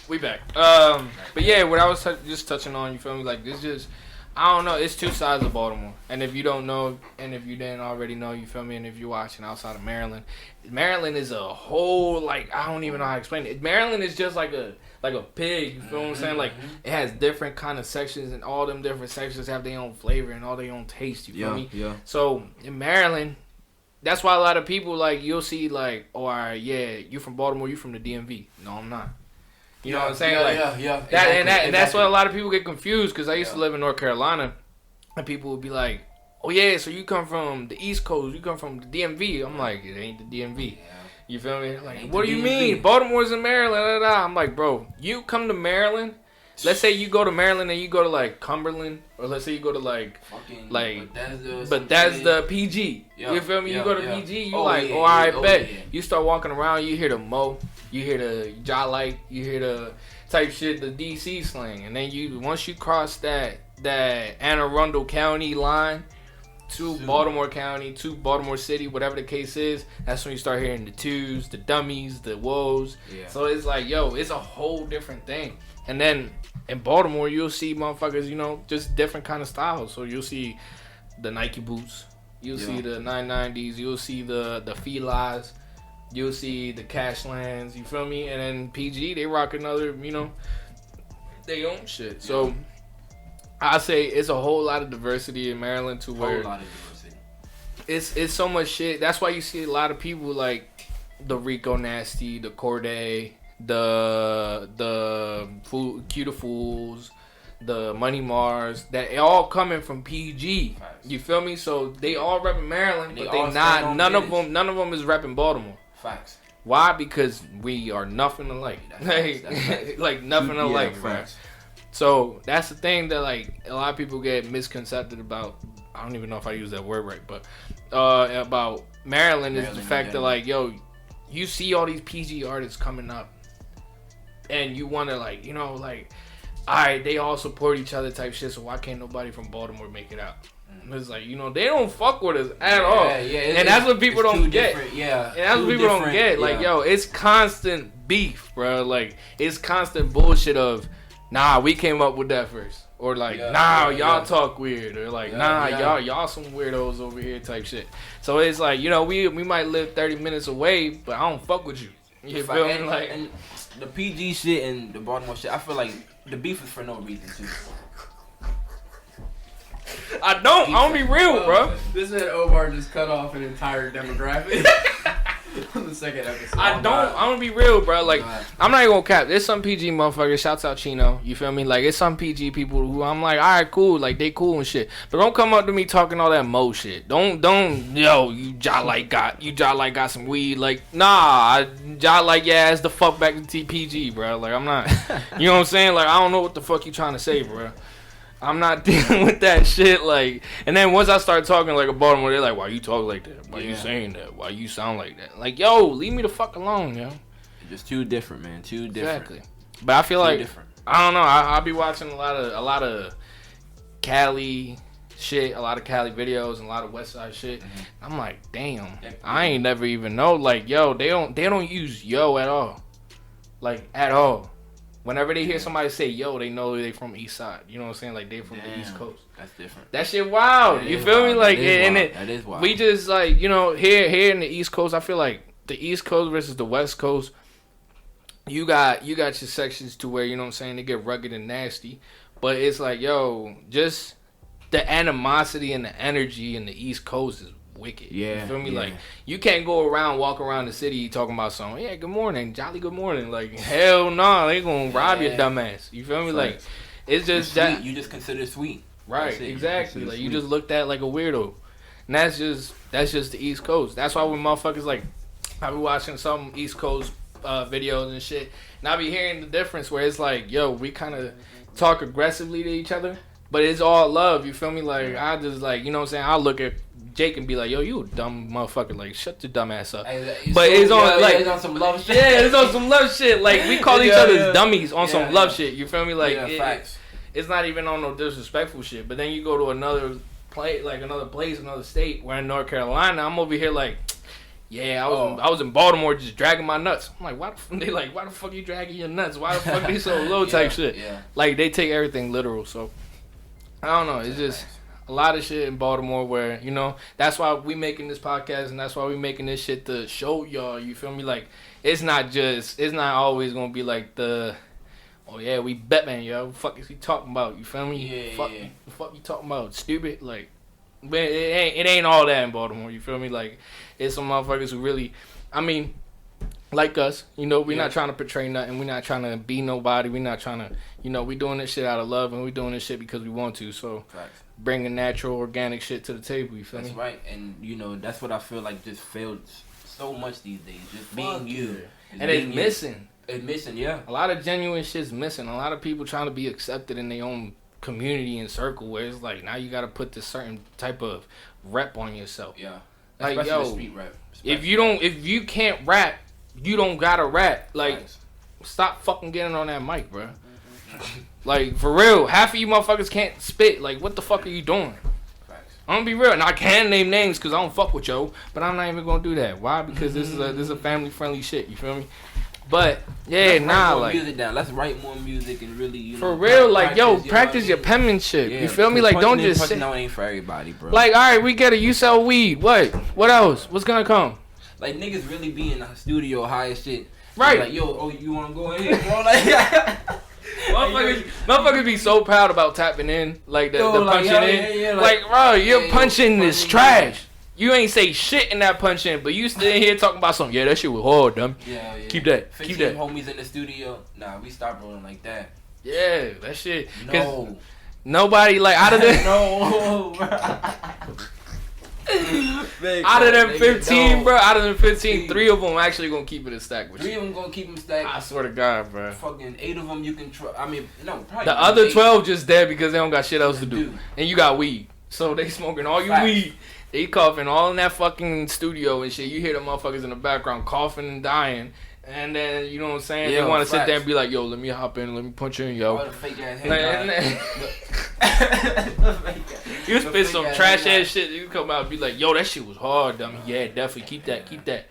we back. But yeah, what I was just touching on, you feel me? Like this just, I don't know. It's two sides of Baltimore, and if you don't know, and if you didn't already know, you feel me? And if you're watching outside of Maryland, Maryland is a whole like I don't even know how to explain it. Maryland is just like a pig, you feel what I'm saying? Like it has different kind of sections, and all them different sections have their own flavor and all their own taste. You feel me? Yeah. So in Maryland, that's why a lot of people like you'll see like, oh, all right, yeah, you from Baltimore, you from the DMV. No, I'm not. You know what I'm saying? Yeah. And that's why a lot of people get confused because I used to live in North Carolina, and people would be like, oh yeah, so you come from the East Coast, you come from the DMV. I'm like, it ain't the DMV. Yeah. You feel me? Like, what do you mean? Baltimore's in Maryland. I'm like, bro, you come to Maryland. Let's say you go to Maryland and you go to like Cumberland, or let's say you go to like Bethesda, PG. Yeah, you feel me? You go to PG, you bet. Yeah. You start walking around, you hear the Mo, you hear the Jolite, you hear the type shit, the DC slang, and then once you cross that Anne Arundel County line to Baltimore County, to Baltimore City, whatever the case is, that's when you start hearing the twos, the dummies, the woes. Yeah. So it's like, yo, it's a whole different thing. And then in Baltimore, you'll see motherfuckers, you know, just different kind of styles. So you'll see the Nike boots, you'll see the 990s, you'll see the Filas, you'll see the Cashlands, you feel me? And then PG, they rock another, you know, they own shit. So I say it's a whole lot of diversity in Maryland to where it's so much shit. That's why you see a lot of people like the Rico Nasty, the Corday, the Cuter Fools, the Money Mars, that all coming from PG. Facts. You feel me? So they all repping Maryland, but they not. None of them is repping Baltimore. Facts. Why? Because we are nothing alike. Like nothing alike, bro. So that's the thing that like a lot of people get misconcepted about. I don't even know if I use that word right, but about Maryland is the fact that like, yo, you see all these PG artists coming up, and you wonder like, you know, like, all right, they all support each other type shit. So why can't nobody from Baltimore make it out? It's like, you know, they don't fuck with us at all. And that's what people don't get. And that's what people don't get. Like, yo, it's constant beef, bro. Like, it's constant bullshit of, nah, we came up with that first. Or like, y'all talk weird. Or like, y'all some weirdos over here type shit. So it's like, you know, we might live 30 minutes away, but I don't fuck with you. You feel me? Like, and the PG shit and the Baltimore shit, I feel like the beef is for no reason too. I don't be real, bro. This man Omar just cut off an entire demographic on the second episode. I don't be real, bro. Like, I'm not even gonna cap. There's some PG motherfuckers. Shouts out Chino. You feel me? Like, it's some PG people who I'm like, all right, cool. Like, they cool and shit. But don't come up to me talking all that Mo shit. Don't. Yo, you got some weed. Like, nah, like your ass the fuck back to TPG, bro. Like, I'm not. You know what I'm saying? Like, I don't know what the fuck you trying to say, bro. I'm not dealing with that shit, like, and then once I start talking like a Baltimore, they're like, why you talk like that? Why you saying that? Why you sound like that? Like, yo, leave me the fuck alone, yo. Just too different, man. Too different. Exactly. But I feel like, I don't know, I'll be watching a lot of Cali shit, a lot of Cali videos, and a lot of West Side shit. Mm-hmm. I'm like, damn, I ain't never even know, like, yo, they don't use yo at all. Like, at all. Whenever they hear somebody say yo, they know they from East Side. You know what I'm saying? Like, they from the East Coast. That's different. That shit wild. You feel me? Like, that is wild. We just, like, you know, here in the East Coast, I feel like the East Coast versus the West Coast, you got your sections to where, you know what I'm saying, they get rugged and nasty. But it's like, yo, just the animosity and the energy in the East Coast is wicked. Yeah, you feel me? yeah. Like, you can't walk around the city talking about something. Yeah, good morning, jolly good morning. Like, hell no, they gonna rob your dumb ass. You feel me? Like, it's just that you just consider it sweet. Right, exactly. Like, you just looked at like a weirdo, and that's just the East Coast. That's why when motherfuckers like, I be watching some East Coast videos and shit, and I be hearing the difference where it's like, yo, we kind of talk aggressively to each other, but it's all love. You feel me? Like, I just like, you know what I'm saying? I'll look at Jake and be like, yo, you a dumb motherfucker. Like, shut your dumb ass up. But it's on like, it's on some love shit. Yeah, it's on some love shit. Like, we call each other dummies on some love shit. You feel me? Like, facts. It's not even on no disrespectful shit. But then you go to another place, another state. We're in North Carolina. I'm over here like, yeah, I was in Baltimore just dragging my nuts. I'm like, why the fuck you dragging your nuts? Why the fuck they so low type shit? Yeah. Like, they take everything literal. So I don't know. It's just a lot of shit in Baltimore where, you know, that's why we making this podcast and that's why we making this shit to show y'all. You feel me? Like, it's not always gonna be like the, oh yeah, we Batman, yo. What the fuck is he talking about? You feel me? The fuck you talking about? Stupid? Like, but it ain't all that in Baltimore. You feel me? Like, it's some motherfuckers who really, I mean, like us. You know, we're not trying to portray nothing. We're not trying to be nobody. We're not trying to, you know, we doing this shit out of love and we doing this shit because we want to. So, bringing natural, organic shit to the table. You feel me? That's right. And, you know, that's what I feel like just failed so much these days. Just being you. And it's missing. It's missing, yeah. A lot of genuine shit's missing. A lot of people trying to be accepted in their own community and circle where it's like, now you got to put this certain type of rep on yourself. Yeah. Like, especially yo, the street rap. If you can't rap, you don't gotta rap. Like, stop fucking getting on that mic, bro. Like, for real, half of you motherfuckers can't spit. Like, what the fuck are you doing? I'm gonna be real, and I can name names because I don't fuck with yo, but I'm not even gonna do that. Why? Because this is a family friendly shit. You feel me? But yeah, like, music down. Let's write more music and really, you know, for real, like, practice your penmanship. Yeah, you feel me? Like, don't just sit. No, ain't for everybody, bro. Like, all right, we get it. You sell weed. What else? What's gonna come? Like, niggas really be in the studio high as shit. Right. Like, yo, oh, you wanna go in here, bro? Like, motherfuckers be so proud about tapping in, like the punching in. Yeah, like, bro, your punching is trash. You ain't say shit in that punch in, but you still here talking about something. Yeah, that shit was hard, dumb. Yeah. Keep that. 15 Keep that. homies in the studio. Nah, we stop rolling like that. Yeah, that shit. No. Nobody, like, out of the no. out of them 15, bro. Out of them 15, 3 of them actually gonna keep it a stack with 3 you. of them gonna keep them stacked. I swear to God, bro. Fucking 8 of them you can try. I mean, no, probably. The other 12 just dead because they don't got shit else to do. And you got weed. So they smoking all your weed. They coughing all in that fucking studio and shit. You hear the motherfuckers in the background coughing and dying. And then, you know what I'm saying? They want to sit there and be like, yo, let me hop in, let me punch in, yo. All the fake ass head. You spit some trash ass shit. You come out and be like, yo, that shit was hard, dummy. Yeah, definitely. Keep that.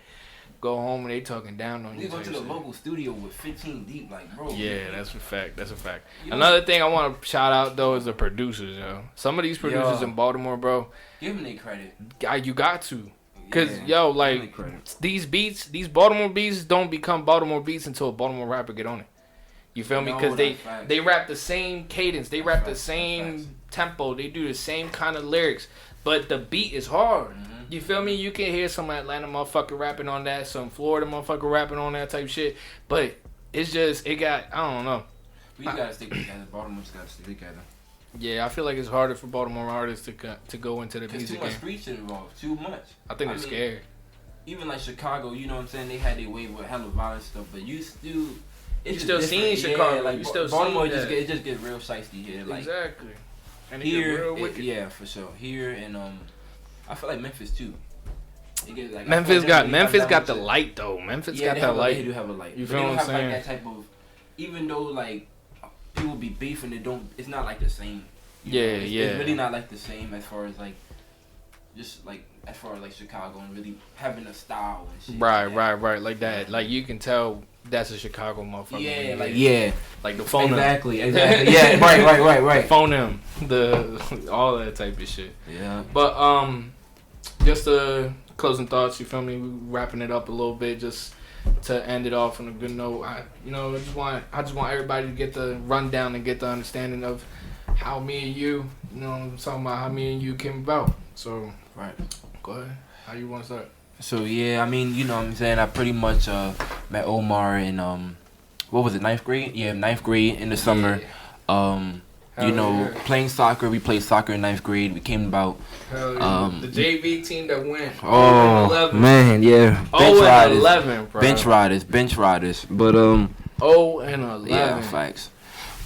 Go home and they talking down on you. You go to the local studio with 15 deep, like, bro. Yeah, that's a fact. Another thing I want to shout out, though, is the producers, yo. Some of these producers in Baltimore, bro. Give them their credit. You got to. Because, yo, like, these beats, these Baltimore beats don't become Baltimore beats until a Baltimore rapper get on it. You feel me? Because they rap the same cadence. They rap the same tempo. They do the same kind of lyrics. But the beat is hard. You feel me? You can hear some Atlanta motherfucker rapping on that, some Florida motherfucker rapping on that type shit. But it's just, I don't know. We gotta stick together. Baltimore's gotta stick together. Yeah, I feel like it's harder for Baltimore artists to go into the music game. Too much street shit involved. Too much. I think they're scared. Even like Chicago, you know what I'm saying? They had their way with hella violent stuff, but you still... You still seeing Chicago. Yeah, like, you still Baltimore seeing that. It just get real shiesty here. Like, exactly. And here, yeah, for sure. Here and I feel like Memphis too. Like, Memphis got the light though. Memphis got that light. They do have a light. You feel what I'm saying? Like that type of, even though like people be beefing, it's not like the same. It's really not like the same as far as like, just like as far as like Chicago and really having a style and shit. Right, like that. Like you can tell that's a Chicago motherfucker. Yeah, like the phone. Exactly. Yeah, right. Phone them, all that type of shit. Yeah. But just closing thoughts. You feel me? We wrapping it up a little bit just to end it off on a good note. I just want everybody to get the rundown and get the understanding of how me and you you know, I'm talking about how me and you came about. So, right. Go ahead. How you want to start? So yeah, I mean, you know what I'm saying, I pretty much met Omar in what was it, 9th grade? Yeah, 9th grade in the summer. You know, playing soccer. We played soccer in 9th grade. We came about. The JV team that went. Oh man, yeah. Bench riders, 11, bro. Bench riders. But 0-11. Yeah, facts.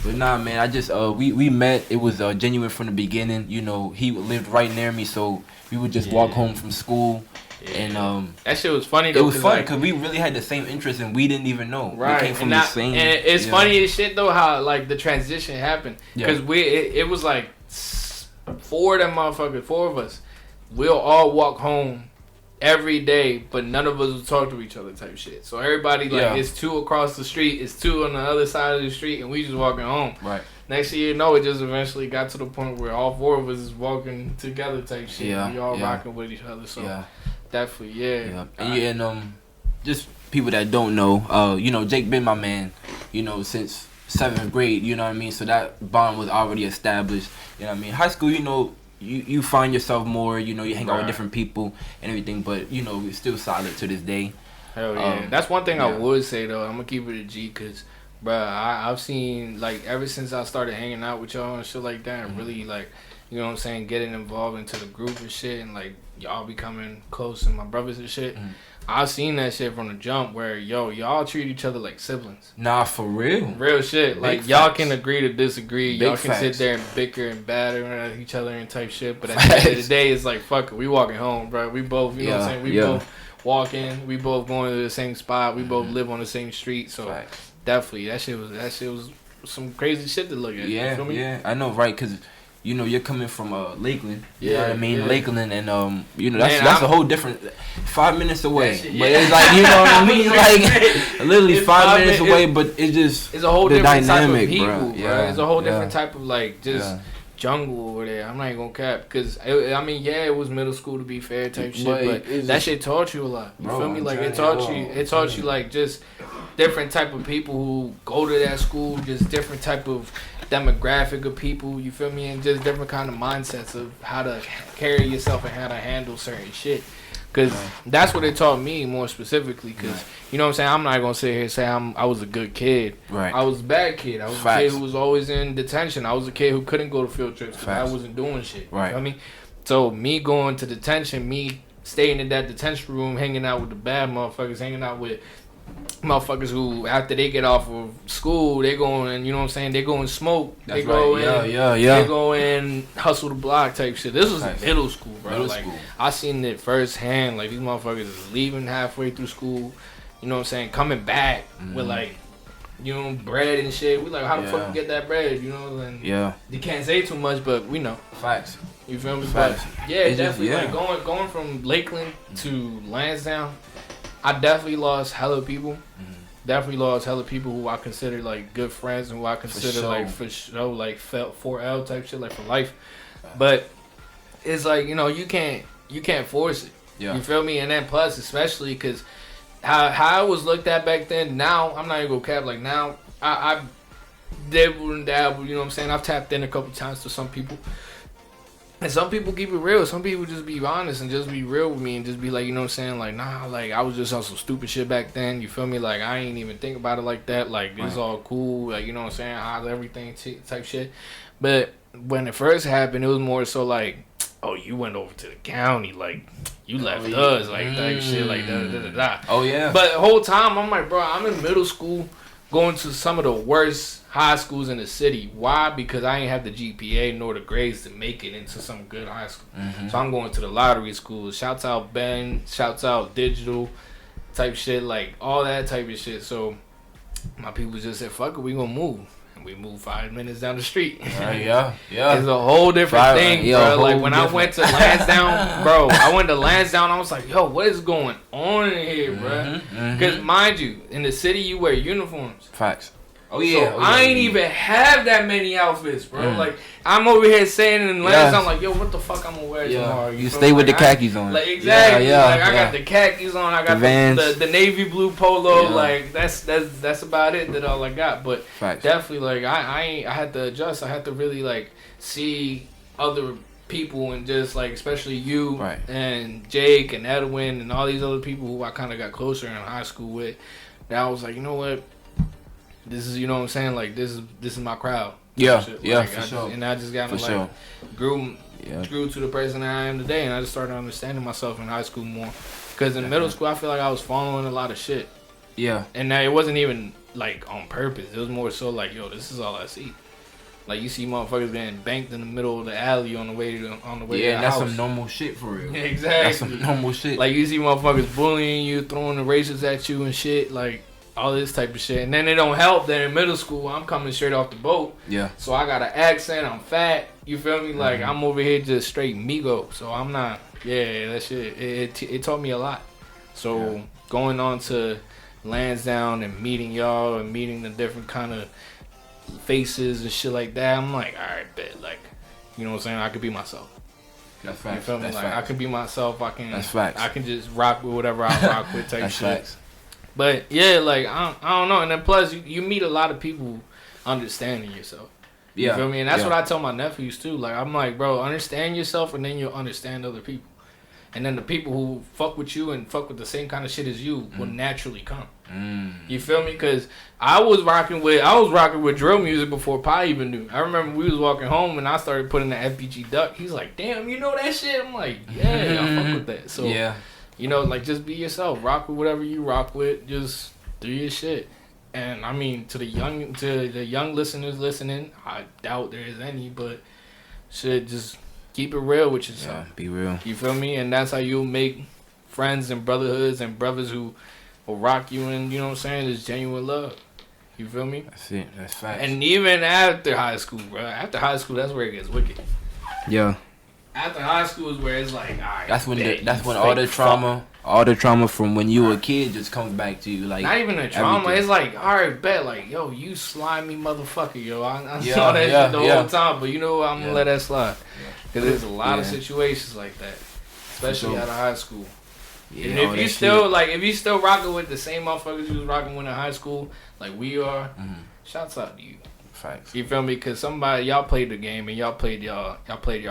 But nah, man. I just we met. It was genuine from the beginning. You know, he lived right near me, so we would just walk home from school. Yeah. And that shit was funny though. It was funny because we really had the same interests and we didn't even know. Right. We came from the same. And it's funny as shit though how like the transition happened because it was like 4 of us. We'll all walk home every day, but none of us would talk to each other type shit. So everybody like it's 2 across the street, it's 2 on the other side of the street, and we just walking home. Right. Next thing you know, it just eventually got to the point where all 4 of us is walking together type shit. Yeah. We all rocking with each other. So definitely, And just people that don't know, you know, Jake been my man, you know, since 7th grade, you know what I mean? So that bond was already established, you know what I mean? High school, you know, you find yourself more, you know, you hang out with different people and everything, but, you know, we're still solid to this day. Hell yeah. That's one thing I would say, though. I'm going to keep it a G because, bruh, I've seen, like, ever since I started hanging out with y'all and shit like that, and really, like, you know what I'm saying, getting involved into the group and shit, and, like, y'all becoming close and my brothers and shit. I've seen that shit from the jump where, y'all treat each other like siblings. Nah, for real. Real shit. Like, Big y'all facts. can agree to disagree. Big y'all can facts. sit there and bicker and batter at each other and type shit. But at the end of the day, it's like, fuck it. We walking home, bro. We both, you know what I'm saying? We both walking. We both going to the same spot. We both live on the same street. So, definitely, that shit was some crazy shit to look at. Yeah, you feel me? Yeah. I know, right? Because, you know, you're coming from Lakeland. You know what I mean? Lakeland, and you know that's a whole different 5 minutes away. But it's like, you know what I mean? Like literally 5 minutes away, but it's a whole different dynamic, type of people, bro. Yeah, it's a whole different type of like just jungle over there. I'm not even gonna cap because I mean, it was middle school to be fair type shit, but that shit taught you a lot. You feel me? Like it taught you like just different type of people who go to that school, just different type of demographic of people, you feel me, and just different kind of mindsets of how to carry yourself and how to handle certain shit. Because that's what it taught me more specifically. Because you know what I'm saying, I'm not gonna sit here and say I was a good kid. I was a bad kid. I was a kid who was always in detention. I was a kid who couldn't go to field trips because I wasn't doing shit. You know what I mean? So me going to detention, me staying in that detention room, hanging out with the bad motherfuckers, hanging out with motherfuckers who after they get off of school they go and, you know what I'm saying, they go and smoke. They go they go and hustle the block type shit. This was middle school, bro. I seen it firsthand. Like these motherfuckers is leaving halfway through school, you know what I'm saying, coming back with like, you know, bread and shit. We like, how the fuck you get that bread, you know? And you can't say too much, but we know. Facts. You feel me? But definitely like going from Lakeland to Lansdowne, I definitely lost hella people. Definitely lost hella people who I consider like good friends and who I consider like for sure like felt 4L type shit, like for life. But it's like, you know, you can't force it. You feel me? And then plus, especially because how I was looked at back then. Now I'm not even gonna cap. Like now I dabble and dabble. You know what I'm saying? I've tapped in a couple times to some people. And some people keep it real. Some people just be honest and just be real with me and just be like, you know what I'm saying? Like, nah, like, I was just on some stupid shit back then. You feel me? Like, I ain't even think about it like that. Like, it's all cool. Like, you know what I'm saying? How's everything type shit. But when it first happened, it was more so like, oh, you went over to the county. Like, you left us. Like, type shit. Like, da-da-da-da-da. Oh, yeah. But the whole time, I'm like, bro, I'm in middle school going to some of the worst high schools in the city. Why? Because I ain't have the GPA nor the grades to make it into some good high school. So I'm going to the lottery schools. Shouts out Ben. Shouts out Digital type shit. Like all that type of shit. So my people just said, fuck it, we gonna move. And we moved 5 minutes down the street. Yeah. It's a whole different thing, bro. Like when I went to Lansdowne, bro, I was like, yo, what is going on in here, bro? Because mind you, in the city you wear uniforms. Facts. Oh yeah, so I ain't even have that many outfits, bro. Like I'm over here saying in Lansdowne, I'm like, yo, what the fuck I'm gonna wear tomorrow? You stay with the khakis on. Like exactly. Like I got the khakis on. I got the navy blue polo. Like that's about it. All I got. But definitely, like I had to adjust. I had to really like see other people and just like especially you right. and Jake and Edwin and all these other people who I kind of got closer in high school with, that I was like, you know what, this is, you know what I'm saying, like this is my crowd. Yeah, like, for sure. And I just got for like sure. grew to the person that I am today, and I just started understanding myself in high school more. Because in middle school, I feel like I was following a lot of shit. Yeah. And it wasn't even like on purpose. It was more so like, yo, this is all I see. Like you see motherfuckers being banked in the middle of the alley on the way to the yeah, that's house. some normal shit for real. Exactly. That's some normal shit. Like you see motherfuckers bullying you, throwing erasers at you and shit, like all this type of shit. And then it don't help that in middle school I'm coming straight off the boat. Yeah. So I got an accent, I'm fat, you feel me? Like I'm over here just straight Migo. So I'm not, that shit, it taught me a lot. So going on to Lansdowne and meeting y'all and meeting the different kind of faces and shit like that, I'm like, alright, bet, like, you know what I'm saying, I could be myself. That's facts. You feel me? That's like facts. I can be myself. I can. That's facts. I can just rock with whatever I rock with type That's shit. Facts. But yeah, like I don't know. And then plus you meet a lot of people understanding yourself. You feel me? And that's what I tell my nephews too. Like I'm like, bro, understand yourself, and then you'll understand other people. And then the people who fuck with you and fuck with the same kind of shit as you will naturally come. You feel me? Because I was rocking with drill music before Pi even knew. I remember we was walking home and I started putting the FBG Duck. He's like, damn, you know that shit? I'm like, yeah, I fuck with that. So, you know, like just be yourself. Rock with whatever you rock with. Just do your shit. And I mean, to the young listeners listening, I doubt there is any, but shit, just keep it real with yourself. Yeah, be real. You feel me? And that's how you'll make friends and brotherhoods and brothers who will rock you in, you know what I'm saying, there's genuine love. You feel me? That's it. That's facts. And even after high school, bro. After high school, that's where it gets wicked. Yeah. After high school is where it's like, all right. That's when all the trauma from when you were a kid just comes back to you. Like not even the trauma. Everything. It's like, all right, bet, like, yo, you slimy motherfucker, yo. I saw that shit the whole time, but you know what? I'm gonna let that slide. Because there's a lot of situations like that, especially out of high school. Yeah, and if you still rocking with the same motherfuckers you was rocking with in high school, like we are, shouts out to you. Facts. You feel me? Because y'all played the game and y'all played y'all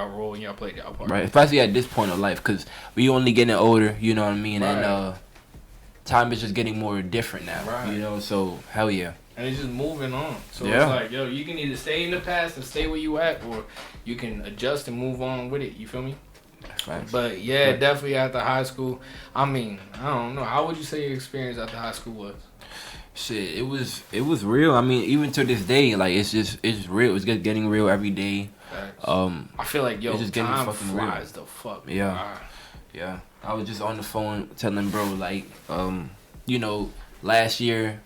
role and y'all played y'all part. Right, especially at this point of life, because we only getting older. You know what I mean? Right. And time is just getting more different now. Right. You know, so hell yeah. And it's just moving on. So it's like, yo, you can either stay in the past and stay where you at, or you can adjust and move on with it. You feel me? Facts. But yeah, definitely after high school. I mean, I don't know. How would you say your experience after high school was? Shit, it was real. I mean, even to this day, like it's real. It's just getting real every day. Facts. I feel like it's just time flies the fuck. Yeah, yeah. I was just on the phone telling bro like, you know, last year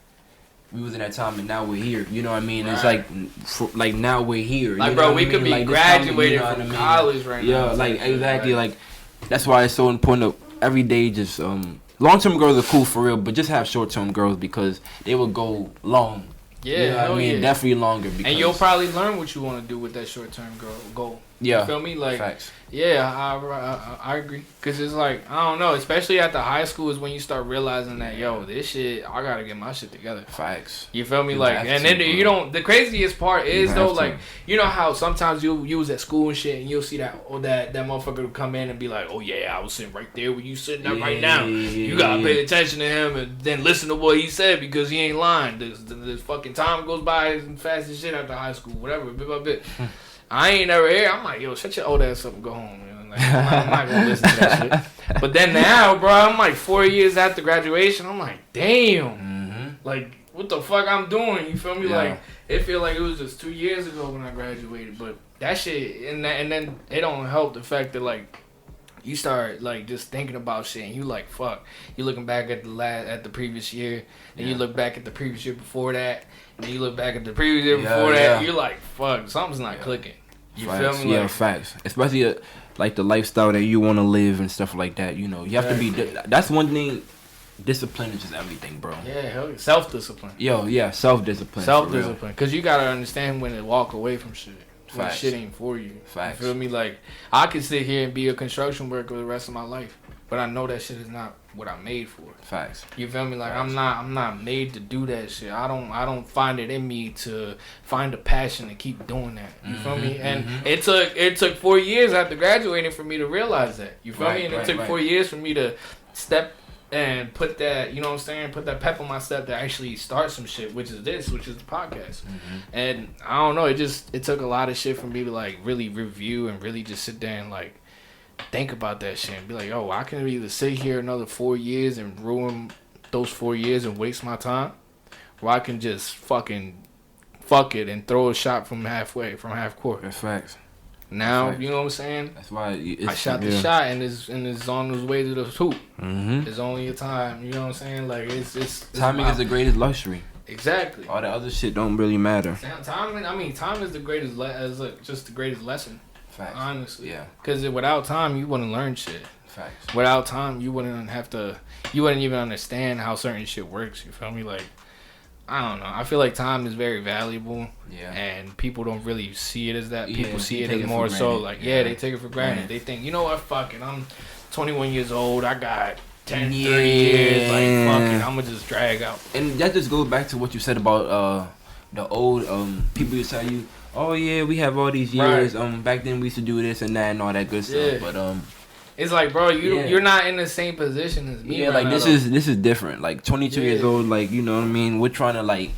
we was in that time and now we're here. You know what I mean? Right. It's like now we're here. Like, you bro, know we could be like, graduated from college right now. Yeah, like exactly. Like that's why it's so important to every day just long-term girls are cool for real, but just have short-term girls because they will go long. Yeah, you know what I mean? Definitely longer. Because and you'll probably learn what you want to do with that short-term goal. Yeah. You feel me? Like, facts. Yeah, I agree. Because it's like, I don't know, especially after high school is when you start realizing that, yo, this shit, I got to get my shit together. Facts. You feel me? Like, and then you don't, the craziest part is, though, like, you know how sometimes you was at school and shit, and you'll see that motherfucker will come in and be like, oh, yeah, I was sitting right there where you sitting up right now. You got to pay attention to him and then listen to what he said because he ain't lying. This fucking time goes by as fast as shit after high school, whatever, bit by bit. I ain't never here. I'm like, yo, shut your old ass up and go home. Man. Like, I'm not gonna listen to that shit. But then now, bro, I'm like 4 years after graduation. I'm like, damn, like what the fuck I'm doing? You feel me? Yeah. Like it feel like it was just 2 years ago when I graduated. But that shit, and then it don't help the fact that like you start like just thinking about shit, and you like fuck. You looking back at the previous year, and you look back at the previous year before that. And you look back at the previous year before that, you're like, fuck, something's not clicking. You facts. feel me? Yeah, facts. Especially like the lifestyle that you want to live and stuff like that. You know, you have to be. That's one thing. Discipline is just everything, bro. Yeah, hell yeah. Self-discipline. Self-discipline. Self-discipline. Because you got to understand when to walk away from shit. When Facts. shit ain't for you. Facts. You feel me? Like, I could sit here and be a construction worker the rest of my life. but I know that shit is not what I'm made for. Facts. You feel me? Like I'm not made to do that shit. I don't find it in me to find a passion to keep doing that. You feel me? And it took 4 years after graduating for me to realize that. You feel me? And it took 4 years for me to step and put that, you know what I'm saying, put that pep on my step to actually start some shit, which is the podcast. And I don't know, it took a lot of shit for me to like really review and really just sit there and like think about that shit and be like, oh, I can either sit here another 4 years and ruin those 4 years and waste my time, or I can just fuck it and throw a shot from half court. That's facts. Now, you know what I'm saying? That's why I shot the shot and it's on his way to the hoop. It's only a time, you know what I'm saying? Like it's timing is the greatest luxury. Exactly. All the other shit don't really matter. Time is the greatest just the greatest lesson. Facts. Honestly. Yeah. Because without time, you wouldn't learn shit. Facts. Without time, you wouldn't even understand how certain shit works. You feel me? Like, I don't know. I feel like time is very valuable. Yeah. And people don't really see it as that. People see it as more so like, they take it for granted. Yeah. They think, you know what, fuck it. I'm 21 years old. I got 10, 30 years. Like, fuck it. I'm going to just drag out. And that just goes back to what you said about the old people used to tell you, oh, yeah, we have all these years. Right. Back then we used to do this and that and all that good stuff. But, it's like, bro, you're not in the same position as me. Yeah, like this is different. Like 22 years old, like, you know what I mean? We're trying to like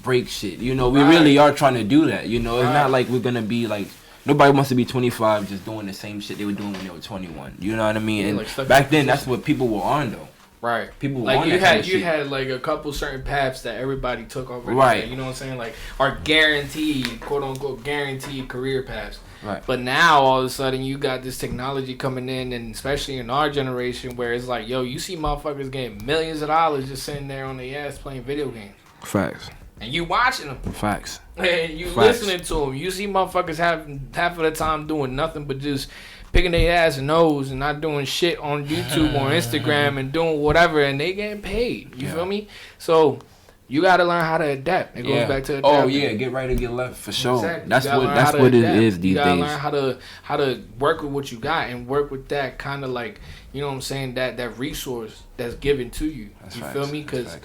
break shit. You know, we really are trying to do that. You know, it's not like we're gonna be like nobody wants to be 25 just doing the same shit they were doing when they were 21. You know what I mean? And like back then, that's what people were on though. Right. People were like on you that had shit. Like a couple certain paths that everybody took over. Right. You know what I'm saying? Like are guaranteed, quote unquote, guaranteed career paths. Right. But now all of a sudden you got this technology coming in, and especially in our generation where it's like, yo, you see motherfuckers getting millions of dollars just sitting there on their ass playing video games. Facts. And you watching them. Facts. And you listening to them. You see motherfuckers having half of the time doing nothing but just picking their ass and nose and not doing shit on YouTube or Instagram and doing whatever, and they getting paid. You feel me? So you got to learn how to adapt. It goes back to adapting. Oh yeah, get right or get left for sure. Exactly. That's what it is these days. You gotta learn how to work with what you got and work with that kind of like, you know what I'm saying, that resource that's given to you. That's you facts. Feel me? Because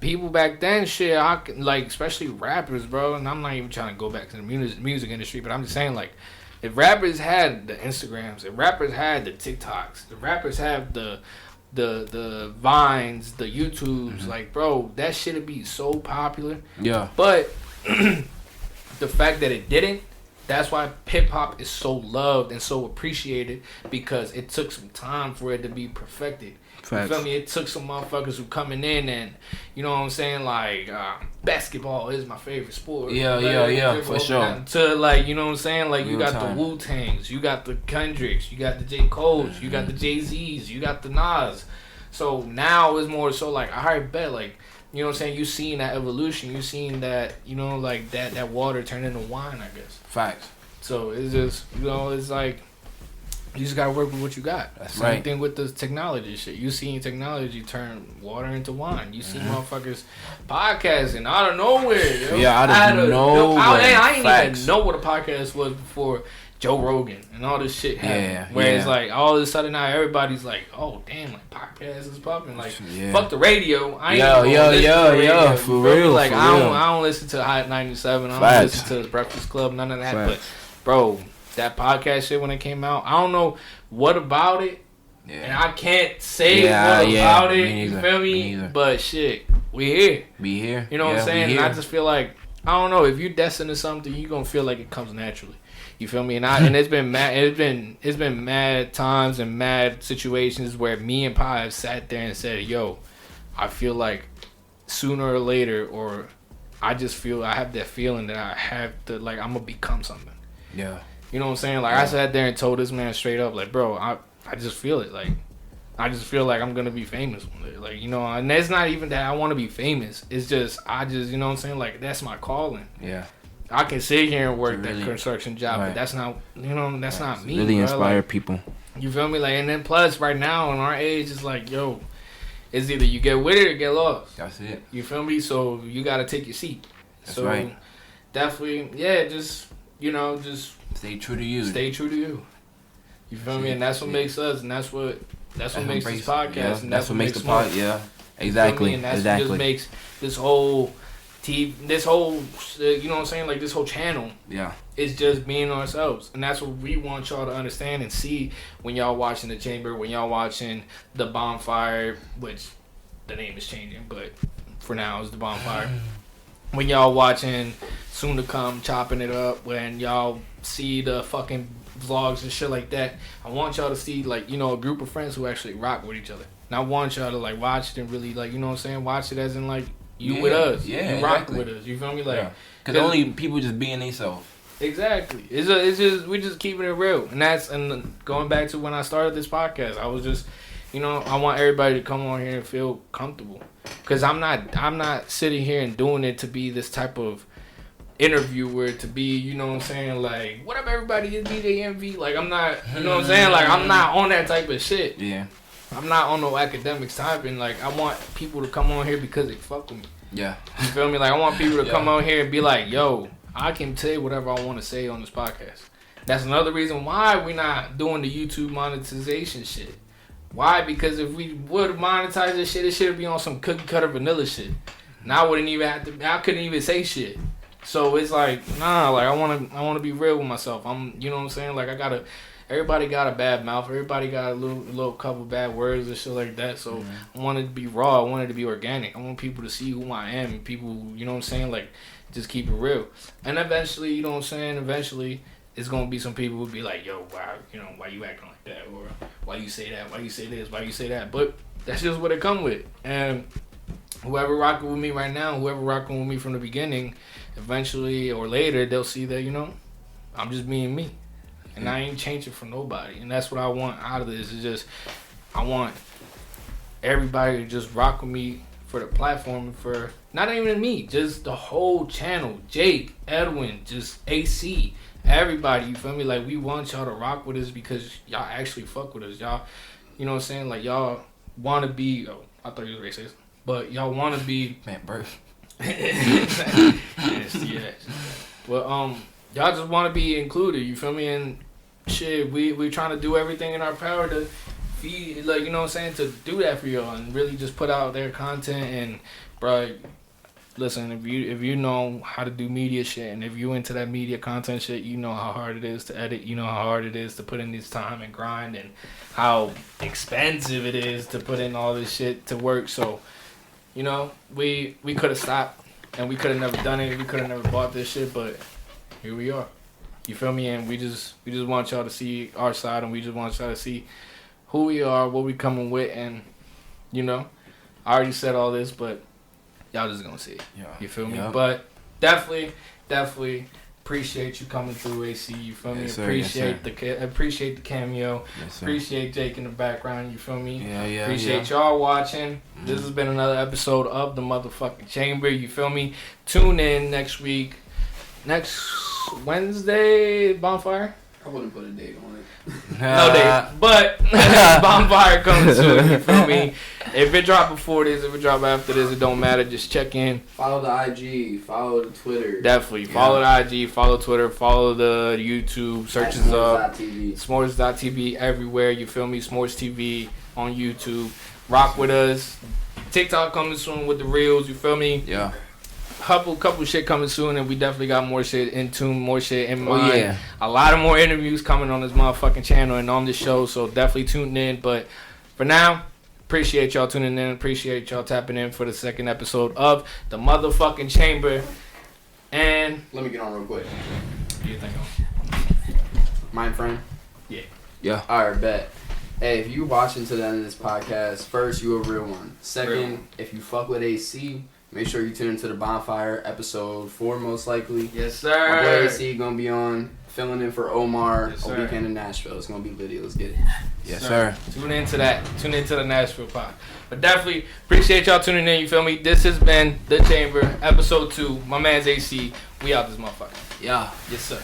people back then, shit, like especially rappers, bro. And I'm not even trying to go back to the music industry, but I'm just saying like, if rappers had the Instagrams, if rappers had the TikToks, if rappers have the Vines, the YouTubes, like, bro, that shit would be so popular. Yeah. But the fact that it didn't, that's why hip hop is so loved and so appreciated, because it took some time for it to be perfected. Facts. You feel me? It took some motherfuckers who coming in and, you know what I'm saying, like, basketball is my favorite sport. Yeah, for sure. To, like, you know what I'm saying? Like, you got the Wu-Tangs, you got the Kendricks, you got the J. Coles, you got the Jay-Z's, you got the Nas. So now it's more so like, I bet, like, you know what I'm saying? You seen that evolution. You seen that, you know, like, that water turn into wine, I guess. Facts. So it's just, you know, it's like, you just gotta work with what you got. That's Same thing with the technology shit. You seen technology turn water into wine. You see motherfuckers podcasting out of nowhere. Yo. Yeah, out of nowhere. I didn't even know what a podcast was before Joe Rogan and all this shit happened. Where it's like all of a sudden now everybody's like, oh damn, like podcast is popping. Like fuck the radio. I ain't for real. Like for I real. don't listen to Hot 97. I don't listen to the Breakfast Club. None of that. But bro, that podcast shit when it came out, I don't know what about it, and I can't say what about it. You feel me? But shit, we here. Be here. You know what I'm saying? And I just feel like, I don't know, if you're destined to something, you gonna feel like it comes naturally. You feel me? And it's been mad. It's been mad times and mad situations where me and Pa have sat there and said, "Yo, I feel like sooner or later, or I just feel I have that feeling that I have to, like, I'm gonna become something." Yeah. You know what I'm saying? Like, I sat there and told this man straight up, like, bro, I just feel it. Like, I just feel like I'm going to be famous one day. Like, you know, and it's not even that I want to be famous. It's just, you know what I'm saying? Like, that's my calling. Yeah. I can sit here and work that construction job, but that's not, you know, that's not me. Really inspire people. You feel me? Like, and then plus, right now, in our age, it's like, yo, it's either you get with it or get lost. That's it. You feel me? So, you got to take your seat. That's right. Definitely, just, you know, just... Stay true to you. Stay true to you. You feel me? And that's what makes us, and that's what makes this podcast, and that's what makes the podcast. Yeah, exactly. And that's what just makes this whole you know what I'm saying, like this whole channel. Yeah. It's just being ourselves, and that's what we want y'all to understand and see when y'all watching The Chamber, when y'all watching The Bonfire, which the name is changing, but for now it's The Bonfire. When y'all watching Soon to Come, Chopping It Up, when y'all see the fucking vlogs and shit like that, I want y'all to see, like, you know, a group of friends who actually rock with each other. And I want y'all to, like, watch it and really, like, you know what I'm saying, watch it as in, like, you with us. Yeah, you rock with us. You feel me? Like, because only people just being themselves. Exactly. It's just we just keeping it real, and going back to when I started this podcast, I was just, you know, I want everybody to come on here and feel comfortable, because I'm not sitting here and doing it to be this type of interviewer, to be, you know what I'm saying, like, what up everybody, it's DJ MV, like, I'm not, you know what I'm saying, like, I'm not on that type of shit. Yeah. I'm not on no academics type, and like, I want people to come on here because they fuck with me. Yeah. You feel me? Like, I want people to come on here and be like, yo, I can say whatever I want to say on this podcast. That's another reason why we're not doing the YouTube monetization shit. Why? Because if we would monetize this shit, it should be on some cookie cutter vanilla shit. And I wouldn't even have to, I couldn't even say shit. So it's like, nah, like, I wanna be real with myself. You know what I'm saying? Like, everybody got a bad mouth. Everybody got a little couple bad words and shit like that. So I wanted to be raw. I wanted to be organic. I want people to see who I am. And people, you know what I'm saying? Like, just keep it real. And eventually, you know what I'm saying? Eventually, it's going to be some people who be like, yo, why you acting like that? Or why you say that? Why you say this? Why you say that? But that's just what it come with. And whoever rocking with me right now, whoever rocking with me from the beginning, eventually or later, they'll see that, you know, I'm just being me. And I ain't changing for nobody. And that's what I want out of this. Is just, I want everybody to just rock with me for the platform, for not even me, just the whole channel. Jake, Edwin, just AC, everybody, you feel me? Like, we want y'all to rock with us because y'all actually fuck with us. Y'all, you know what I'm saying? Like, y'all want to be, oh, I thought you was racist, but y'all want to be, man, birth. yes. But, y'all just want to be included, you feel me? And shit, we trying to do everything in our power to feed, like, you know what I'm saying, to do that for y'all and really just put out their content. And, bro, listen, if you know how to do media shit, and if you into that media content shit, you know how hard it is to edit, you know how hard it is to put in this time and grind, and how expensive it is to put in all this shit to work. So, you know, we could have stopped, and we could have never done it, we could have never bought this shit, but here we are. You feel me? And we just want y'all to see our side, and we just want y'all to see who we are, what we coming with, and, you know, I already said all this, but y'all just gonna see it. Yeah. You feel me? Yep. But definitely appreciate you coming through, AC. You feel me? Yes, sir, appreciate the cameo. Yes, sir. Appreciate Jake in the background. You feel me? Yeah. Appreciate y'all watching. This has been another episode of the motherfucking Chamber. You feel me? Tune in next week. Next Wednesday, Bonfire. I wouldn't put a date on it. No date, but Bonfire comes soon. You feel me? If it drop before this, if it drop after this, it don't matter. Just check in. Follow the IG. Follow the Twitter. Definitely follow the IG. Follow Twitter. Follow the YouTube. Searches up SMORZ.TV everywhere. You feel me? SMORZ TV on YouTube. Rock with us. TikTok coming soon with the reels. You feel me? Yeah. Couple shit coming soon, and we definitely got more shit in tune, more shit in mind. Oh, yeah. A lot of more interviews coming on this motherfucking channel and on this show, so definitely tune in. But for now, appreciate y'all tuning in. Appreciate y'all tapping in for the second episode of the motherfucking Chamber. And let me get on real quick. What do you think? Mind frame? Yeah. Alright, bet. Hey, if you watching to the end of this podcast, first, you a real one. Second, if you fuck with AC, make sure you tune into the Bonfire episode 4, most likely. Yes, sir. My boy AC gonna be on, filling in for Omar, yes, a weekend in Nashville. It's gonna be litty. Let's get it. Yes, sir. Tune into that. Tune into the Nashville pod. But definitely appreciate y'all tuning in. You feel me? This has been The Chamber, episode 2. My man's AC. We out this motherfucker. Yeah. Yes, sir.